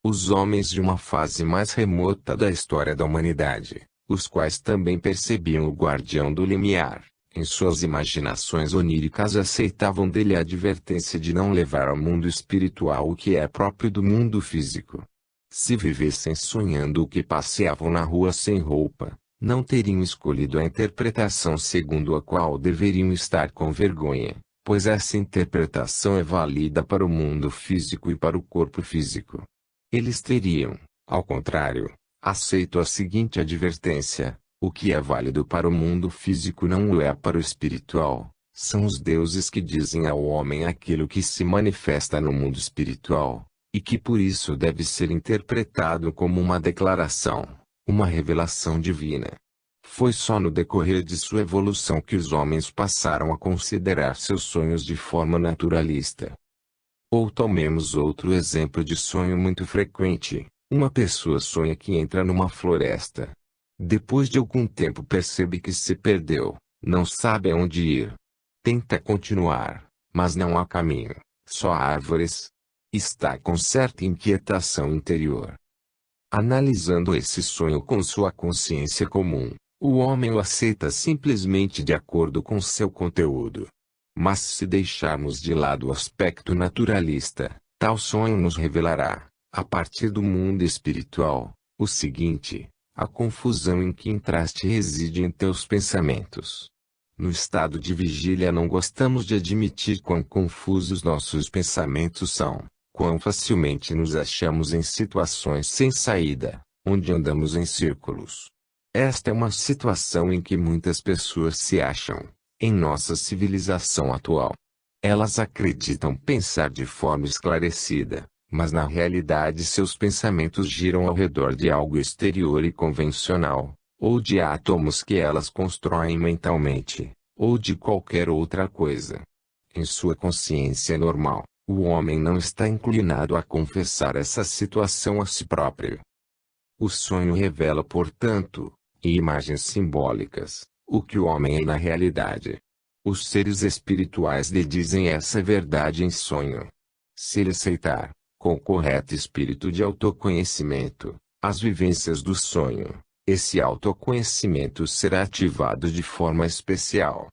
Os homens de uma fase mais remota da história da humanidade, os quais também percebiam o guardião do limiar, em suas imaginações oníricas aceitavam dele a advertência de não levar ao mundo espiritual o que é próprio do mundo físico. Se vivessem sonhando o que passeavam na rua sem roupa, não teriam escolhido a interpretação segundo a qual deveriam estar com vergonha, pois essa interpretação é válida para o mundo físico e para o corpo físico. Eles teriam, ao contrário, aceito a seguinte advertência: o que é válido para o mundo físico não o é para o espiritual. São os deuses que dizem ao homem aquilo que se manifesta no mundo espiritual, e que por isso deve ser interpretado como uma declaração, uma revelação divina. Foi só no decorrer de sua evolução que os homens passaram a considerar seus sonhos de forma naturalista. Ou tomemos outro exemplo de sonho muito frequente: uma pessoa sonha que entra numa floresta. Depois de algum tempo percebe que se perdeu, não sabe aonde ir. Tenta continuar, mas não há caminho, só árvores. Está com certa inquietação interior. Analisando esse sonho com sua consciência comum, o homem o aceita simplesmente de acordo com seu conteúdo. Mas se deixarmos de lado o aspecto naturalista, tal sonho nos revelará, a partir do mundo espiritual, o seguinte: a confusão em que entraste reside em teus pensamentos. No estado de vigília não gostamos de admitir quão confusos nossos pensamentos são, quão facilmente nos achamos em situações sem saída, onde andamos em círculos. Esta é uma situação em que muitas pessoas se acham, em nossa civilização atual. Elas acreditam pensar de forma esclarecida, mas na realidade seus pensamentos giram ao redor de algo exterior e convencional, ou de átomos que elas constroem mentalmente, ou de qualquer outra coisa. Em sua consciência normal, o homem não está inclinado a confessar essa situação a si próprio. O sonho revela, portanto, em imagens simbólicas, o que o homem é na realidade. Os seres espirituais lhe dizem essa verdade em sonho. Se ele aceitar, com o correto espírito de autoconhecimento, as vivências do sonho, esse autoconhecimento será ativado de forma especial.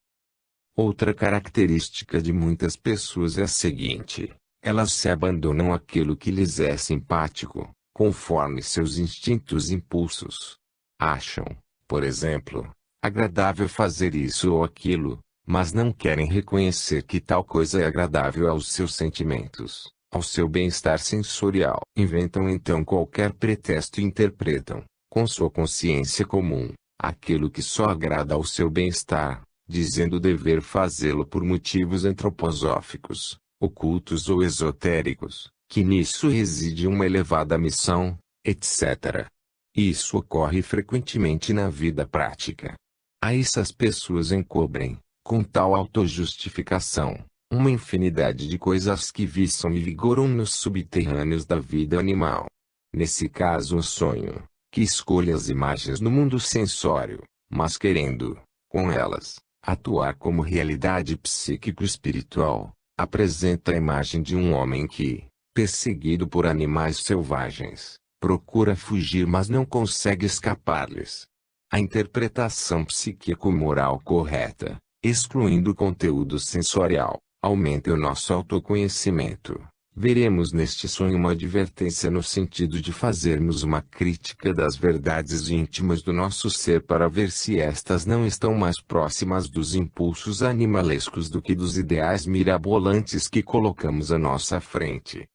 Outra característica de muitas pessoas é a seguinte: elas se abandonam àquilo que lhes é simpático, conforme seus instintos e impulsos. Acham, por exemplo, agradável fazer isso ou aquilo, mas não querem reconhecer que tal coisa é agradável aos seus sentimentos, ao seu bem-estar sensorial. Inventam então qualquer pretexto e interpretam, com sua consciência comum, aquilo que só agrada ao seu bem-estar, dizendo dever fazê-lo por motivos antroposóficos, ocultos ou esotéricos, que nisso reside uma elevada missão, etc. Isso ocorre frequentemente na vida prática. A essas pessoas encobrem, com tal autojustificação, uma infinidade de coisas que viçam e vigoram nos subterrâneos da vida animal. Nesse caso o sonho, que escolhe as imagens no mundo sensório, mas querendo, com elas, atuar como realidade psíquico-espiritual, apresenta a imagem de um homem que, perseguido por animais selvagens, procura fugir mas não consegue escapar-lhes. A interpretação psíquico-moral correta, excluindo o conteúdo sensorial, aumenta o nosso autoconhecimento. Veremos neste sonho uma advertência no sentido de fazermos uma crítica das verdades íntimas do nosso ser para ver se estas não estão mais próximas dos impulsos animalescos do que dos ideais mirabolantes que colocamos à nossa frente.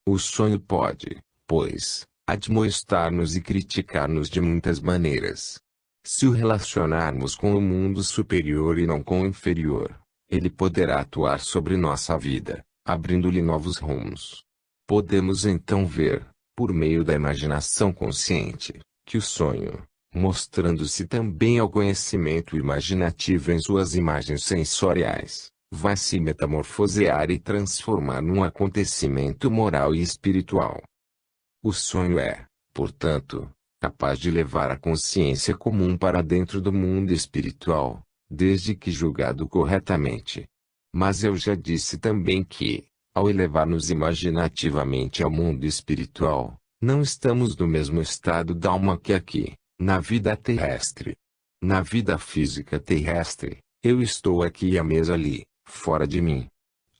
O sonho pode, pois, admoestar-nos e criticar-nos de muitas maneiras. Se o relacionarmos com o mundo superior e não com o inferior, ele poderá atuar sobre nossa vida, abrindo-lhe novos rumos. Podemos então ver, por meio da imaginação consciente, que o sonho, mostrando-se também ao conhecimento imaginativo em suas imagens sensoriais, vai se metamorfosear e transformar num acontecimento moral e espiritual. O sonho é, portanto, capaz de levar a consciência comum para dentro do mundo espiritual, desde que julgado corretamente. Mas eu já disse também que, ao elevar-nos imaginativamente ao mundo espiritual, não estamos no mesmo estado d'alma que aqui, na vida terrestre. Na vida física terrestre, eu estou aqui e a mesa ali, fora de mim.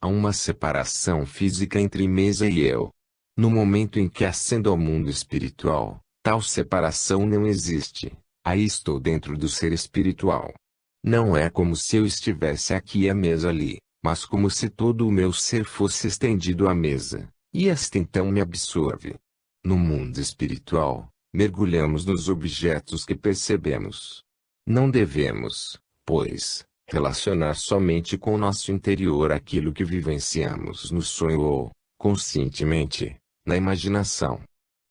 Há uma separação física entre mesa e eu. No momento em que ascendo ao mundo espiritual, tal separação não existe. Aí estou dentro do ser espiritual. Não é como se eu estivesse aqui e a mesa ali, mas como se todo o meu ser fosse estendido à mesa, e esta então me absorve. No mundo espiritual, mergulhamos nos objetos que percebemos. Não devemos, pois, relacionar somente com o nosso interior aquilo que vivenciamos no sonho ou, conscientemente, na imaginação.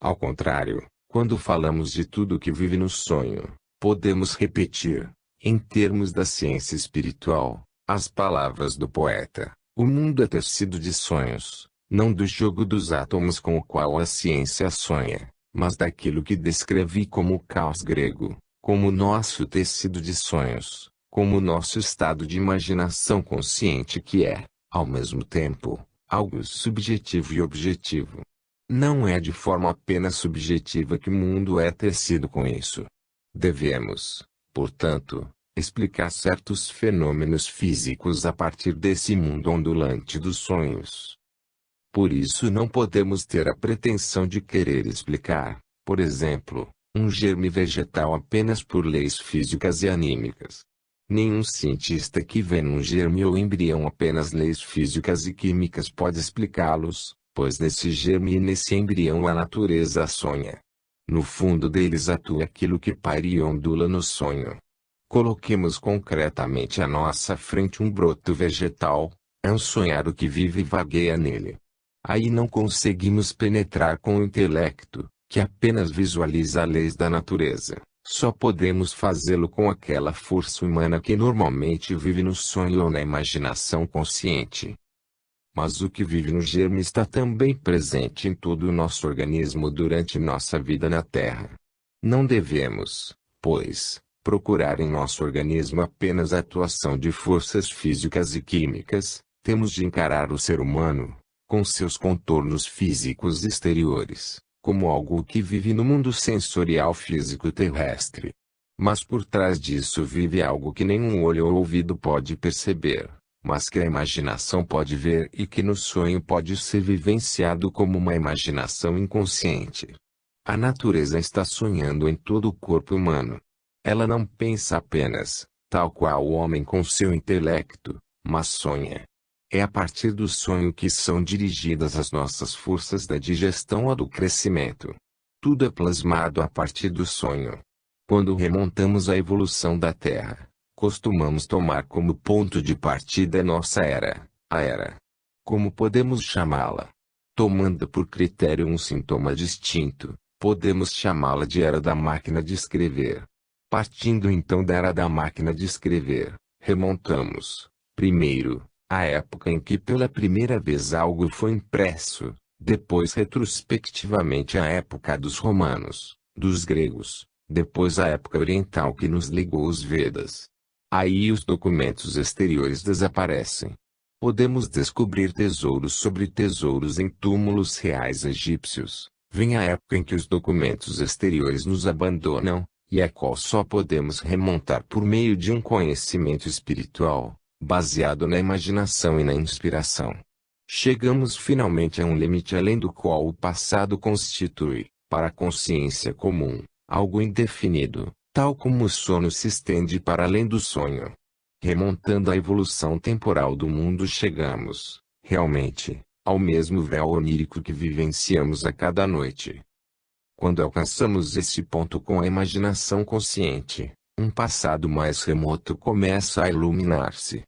Ao contrário, quando falamos de tudo que vive no sonho, podemos repetir, em termos da ciência espiritual, as palavras do poeta: o mundo é tecido de sonhos, não do jogo dos átomos com o qual a ciência sonha, mas daquilo que descrevi como o caos grego, como o nosso tecido de sonhos, como o nosso estado de imaginação consciente que é, ao mesmo tempo, algo subjetivo e objetivo. Não é de forma apenas subjetiva que o mundo é tecido com isso. Devemos, portanto, explicar certos fenômenos físicos a partir desse mundo ondulante dos sonhos. Por isso não podemos ter a pretensão de querer explicar, por exemplo, um germe vegetal apenas por leis físicas e anímicas. Nenhum cientista que vê num germe ou embrião apenas leis físicas e químicas pode explicá-los, pois nesse germe e nesse embrião a natureza sonha. No fundo deles atua aquilo que paira e ondula no sonho. Coloquemos concretamente à nossa frente um broto vegetal, É um sonhar que vive e vagueia nele. Aí não conseguimos penetrar com o intelecto, que apenas visualiza as leis da natureza. Só podemos fazê-lo com aquela força humana que normalmente vive no sonho ou na imaginação consciente. Mas o que vive no germe está também presente em todo o nosso organismo durante nossa vida na Terra. Não devemos, pois, procurar em nosso organismo apenas a atuação de forças físicas e químicas, temos de encarar o ser humano, com seus contornos físicos exteriores, como algo que vive no mundo sensorial físico terrestre. Mas por trás disso vive algo que nenhum olho ou ouvido pode perceber, mas que a imaginação pode ver e que no sonho pode ser vivenciado como uma imaginação inconsciente. A natureza está sonhando em todo o corpo humano. Ela não pensa apenas, tal qual o homem com seu intelecto, mas sonha. É a partir do sonho que são dirigidas as nossas forças da digestão ou do crescimento. Tudo é plasmado a partir do sonho. Quando remontamos a evolução da Terra, costumamos tomar como ponto de partida nossa era, a era. Como podemos chamá-la? Tomando por critério um sintoma distinto, podemos chamá-la de era da máquina de escrever. Partindo então da era da máquina de escrever, remontamos, primeiro, a época em que pela primeira vez algo foi impresso, depois retrospectivamente a época dos romanos, dos gregos, depois a época oriental que nos ligou os Vedas. Aí os documentos exteriores desaparecem. Podemos descobrir tesouros sobre tesouros em túmulos reais egípcios. Vem a época em que os documentos exteriores nos abandonam, e a qual só podemos remontar por meio de um conhecimento espiritual, baseado na imaginação e na inspiração. Chegamos finalmente a um limite além do qual o passado constitui, para a consciência comum, algo indefinido, tal como o sono se estende para além do sonho. Remontando a evolução temporal do mundo chegamos, realmente, ao mesmo véu onírico que vivenciamos a cada noite. Quando alcançamos esse ponto com a imaginação consciente, um passado mais remoto começa a iluminar-se.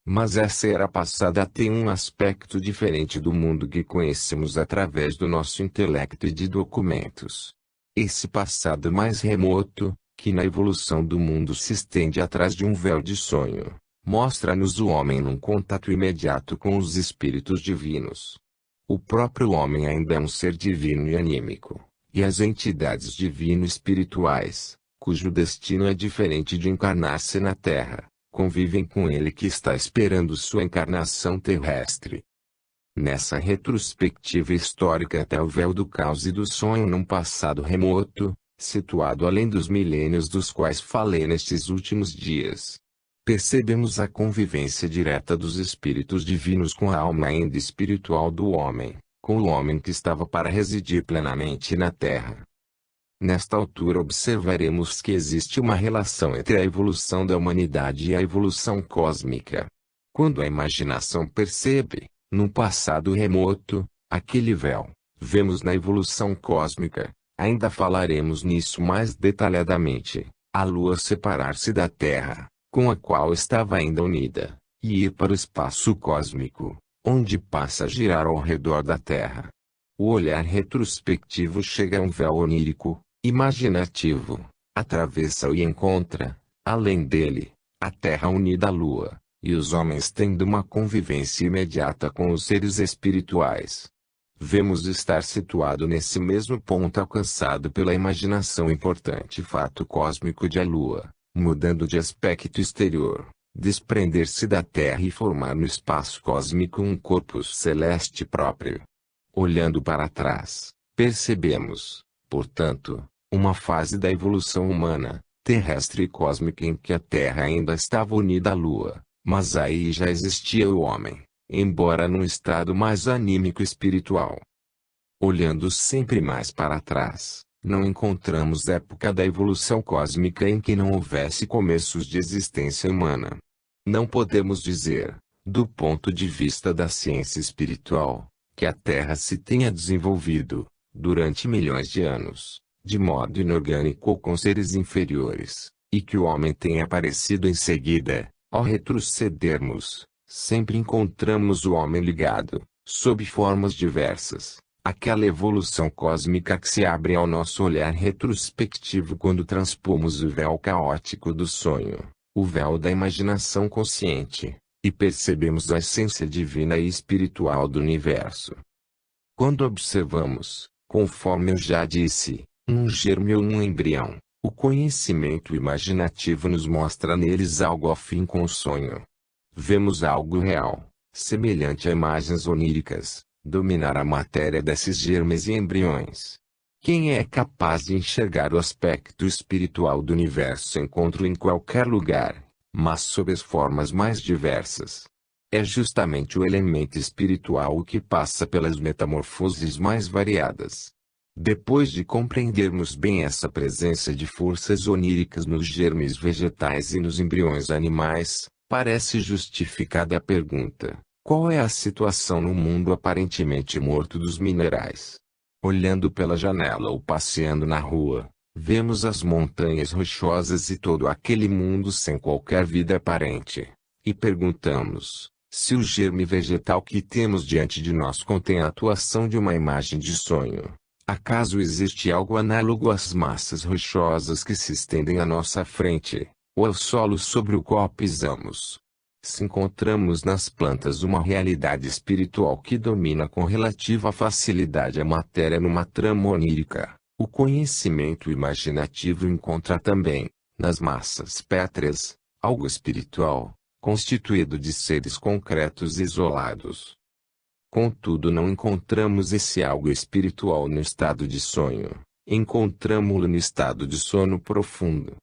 Mas essa era passada tem um aspecto diferente do mundo que conhecemos através do nosso intelecto e de documentos. Esse passado mais remoto, que na evolução do mundo se estende atrás de um véu de sonho, mostra-nos o homem num contato imediato com os espíritos divinos. O próprio homem ainda é um ser divino e anímico, e as entidades divino-espirituais, cujo destino é diferente de encarnar-se na Terra, convivem com ele que está esperando sua encarnação terrestre. Nessa retrospectiva histórica até o véu do caos e do sonho num passado remoto, situado além dos milênios dos quais falei nestes últimos dias, percebemos a convivência direta dos espíritos divinos com a alma ainda espiritual do homem, com o homem que estava para residir plenamente na Terra. Nesta altura observaremos que existe uma relação entre a evolução da humanidade e a evolução cósmica. Quando a imaginação percebe, num passado remoto, aquele véu, vemos na evolução cósmica, ainda falaremos nisso mais detalhadamente, a Lua separar-se da Terra, com a qual estava ainda unida, e ir para o espaço cósmico, onde passa a girar ao redor da Terra. O olhar retrospectivo chega a um véu onírico, imaginativo, atravessa-o e encontra, além dele, a Terra unida à Lua, e os homens tendo uma convivência imediata com os seres espirituais. Vemos estar situado nesse mesmo ponto alcançado pela imaginação importante fato cósmico de a Lua, mudando de aspecto exterior, desprender-se da Terra e formar no espaço cósmico um corpo celeste próprio. Olhando para trás, percebemos, portanto, uma fase da evolução humana, terrestre e cósmica em que a Terra ainda estava unida à Lua, mas aí já existia o homem, embora num estado mais anímico espiritual. Olhando sempre mais para trás, não encontramos época da evolução cósmica em que não houvesse começos de existência humana. Não podemos dizer, do ponto de vista da ciência espiritual, que a Terra se tenha desenvolvido, durante milhões de anos, de modo inorgânico ou com seres inferiores, e que o homem tenha aparecido em seguida, ao retrocedermos, Sempre encontramos o homem ligado, sob formas diversas, àquela evolução cósmica que se abre ao nosso olhar retrospectivo quando transpomos o véu caótico do sonho, o véu da imaginação consciente, e percebemos a essência divina e espiritual do universo. Quando observamos, conforme eu já disse, um germe ou um embrião, o conhecimento imaginativo nos mostra neles algo afim com o sonho. Vemos algo real, semelhante a imagens oníricas, dominar a matéria desses germes e embriões. Quem é capaz de enxergar o aspecto espiritual do universo encontra em qualquer lugar, mas sob as formas mais diversas. É justamente o elemento espiritual o que passa pelas metamorfoses mais variadas. Depois de compreendermos bem essa presença de forças oníricas nos germes vegetais e nos embriões animais, parece justificada a pergunta: qual é a situação no mundo aparentemente morto dos minerais? Olhando pela janela ou passeando na rua, vemos as montanhas rochosas e todo aquele mundo sem qualquer vida aparente. E perguntamos: se o germe vegetal que temos diante de nós contém a atuação de uma imagem de sonho, acaso existe algo análogo às massas rochosas que se estendem à nossa frente, ou ao solo sobre o qual pisamos? Se encontramos nas plantas uma realidade espiritual que domina com relativa facilidade a matéria numa trama onírica, o conhecimento imaginativo encontra também, nas massas pétreas, algo espiritual, constituído de seres concretos isolados. Contudo, não encontramos esse algo espiritual no estado de sonho, encontramo-lo no estado de sono profundo.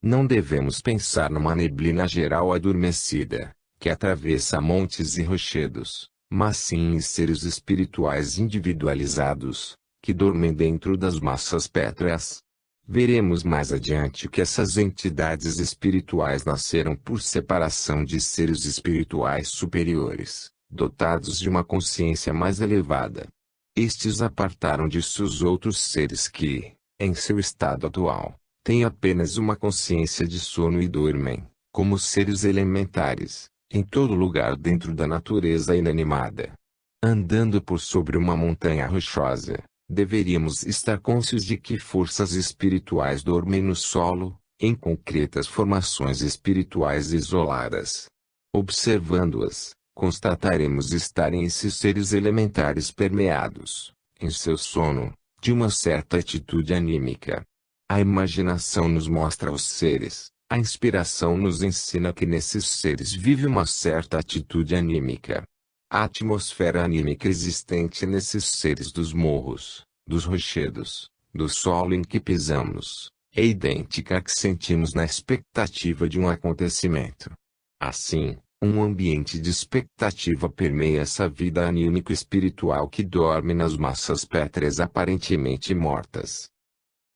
Não devemos pensar numa neblina geral adormecida, que atravessa montes e rochedos, mas sim em seres espirituais individualizados, que dormem dentro das massas pétreas. Veremos mais adiante que essas entidades espirituais nasceram por separação de seres espirituais superiores, dotados de uma consciência mais elevada. Estes apartaram disso os outros seres que, em seu estado atual, têm apenas uma consciência de sono e dormem, como seres elementares, em todo lugar dentro da natureza inanimada. Andando por sobre uma montanha rochosa, deveríamos estar conscientes de que forças espirituais dormem no solo, em concretas formações espirituais isoladas. Observando-as, constataremos estarem esses seres elementares permeados, em seu sono, de uma certa atitude anímica. A imaginação nos mostra os seres, a inspiração nos ensina que nesses seres vive uma certa atitude anímica. A atmosfera anímica existente nesses seres dos morros, dos rochedos, do solo em que pisamos, é idêntica à que sentimos na expectativa de um acontecimento. Assim, um ambiente de expectativa permeia essa vida anímico-espiritual que dorme nas massas pétreas aparentemente mortas.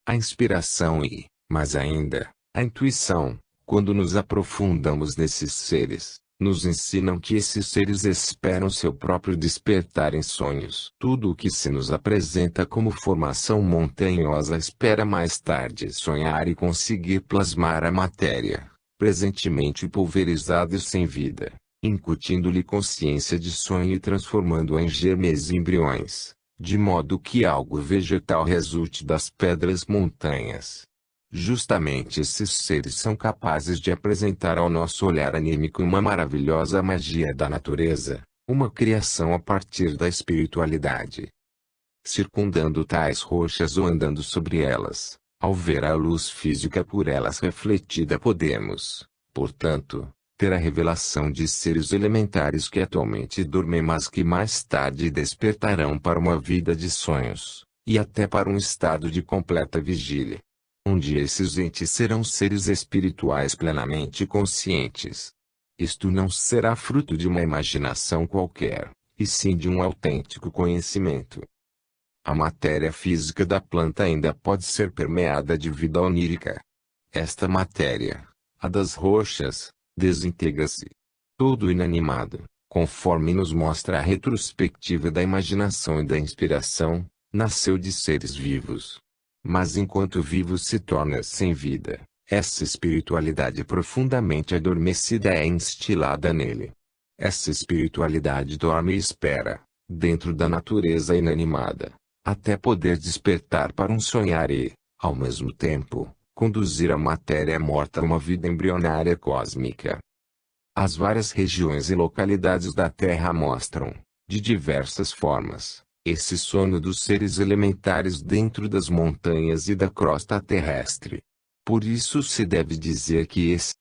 A inspiração e, mais ainda, a intuição, quando nos aprofundamos nesses seres, nos ensinam que esses seres esperam seu próprio despertar em sonhos. Tudo o que se nos apresenta como formação montanhosa espera mais tarde sonhar e conseguir plasmar a matéria, presentemente pulverizada e sem vida, incutindo-lhe consciência de sonho e transformando-a em germes e embriões, de modo que algo vegetal resulte das pedras montanhas. Justamente esses seres são capazes de apresentar ao nosso olhar anímico uma maravilhosa magia da natureza, uma criação a partir da espiritualidade. Circundando tais rochas ou andando sobre elas, ao ver a luz física por elas refletida podemos, portanto, ter a revelação de seres elementares que atualmente dormem mas que mais tarde despertarão para uma vida de sonhos, e até para um estado de completa vigília. Um dia esses entes serão seres espirituais plenamente conscientes. Isto não será fruto de uma imaginação qualquer, e sim de um autêntico conhecimento. A matéria física da planta ainda pode ser permeada de vida onírica. Esta matéria, a das rochas, desintegra-se. Todo inanimado, conforme nos mostra a retrospectiva da imaginação e da inspiração, nasceu de seres vivos. Mas enquanto vivo se torna sem vida, essa espiritualidade profundamente adormecida é instilada nele. Essa espiritualidade dorme e espera, dentro da natureza inanimada, até poder despertar para um sonhar e, ao mesmo tempo, conduzir a matéria morta a uma vida embrionária cósmica. As várias regiões e localidades da Terra mostram, de diversas formas, esse sono dos seres elementares dentro das montanhas e da crosta terrestre. Por isso se deve dizer que esse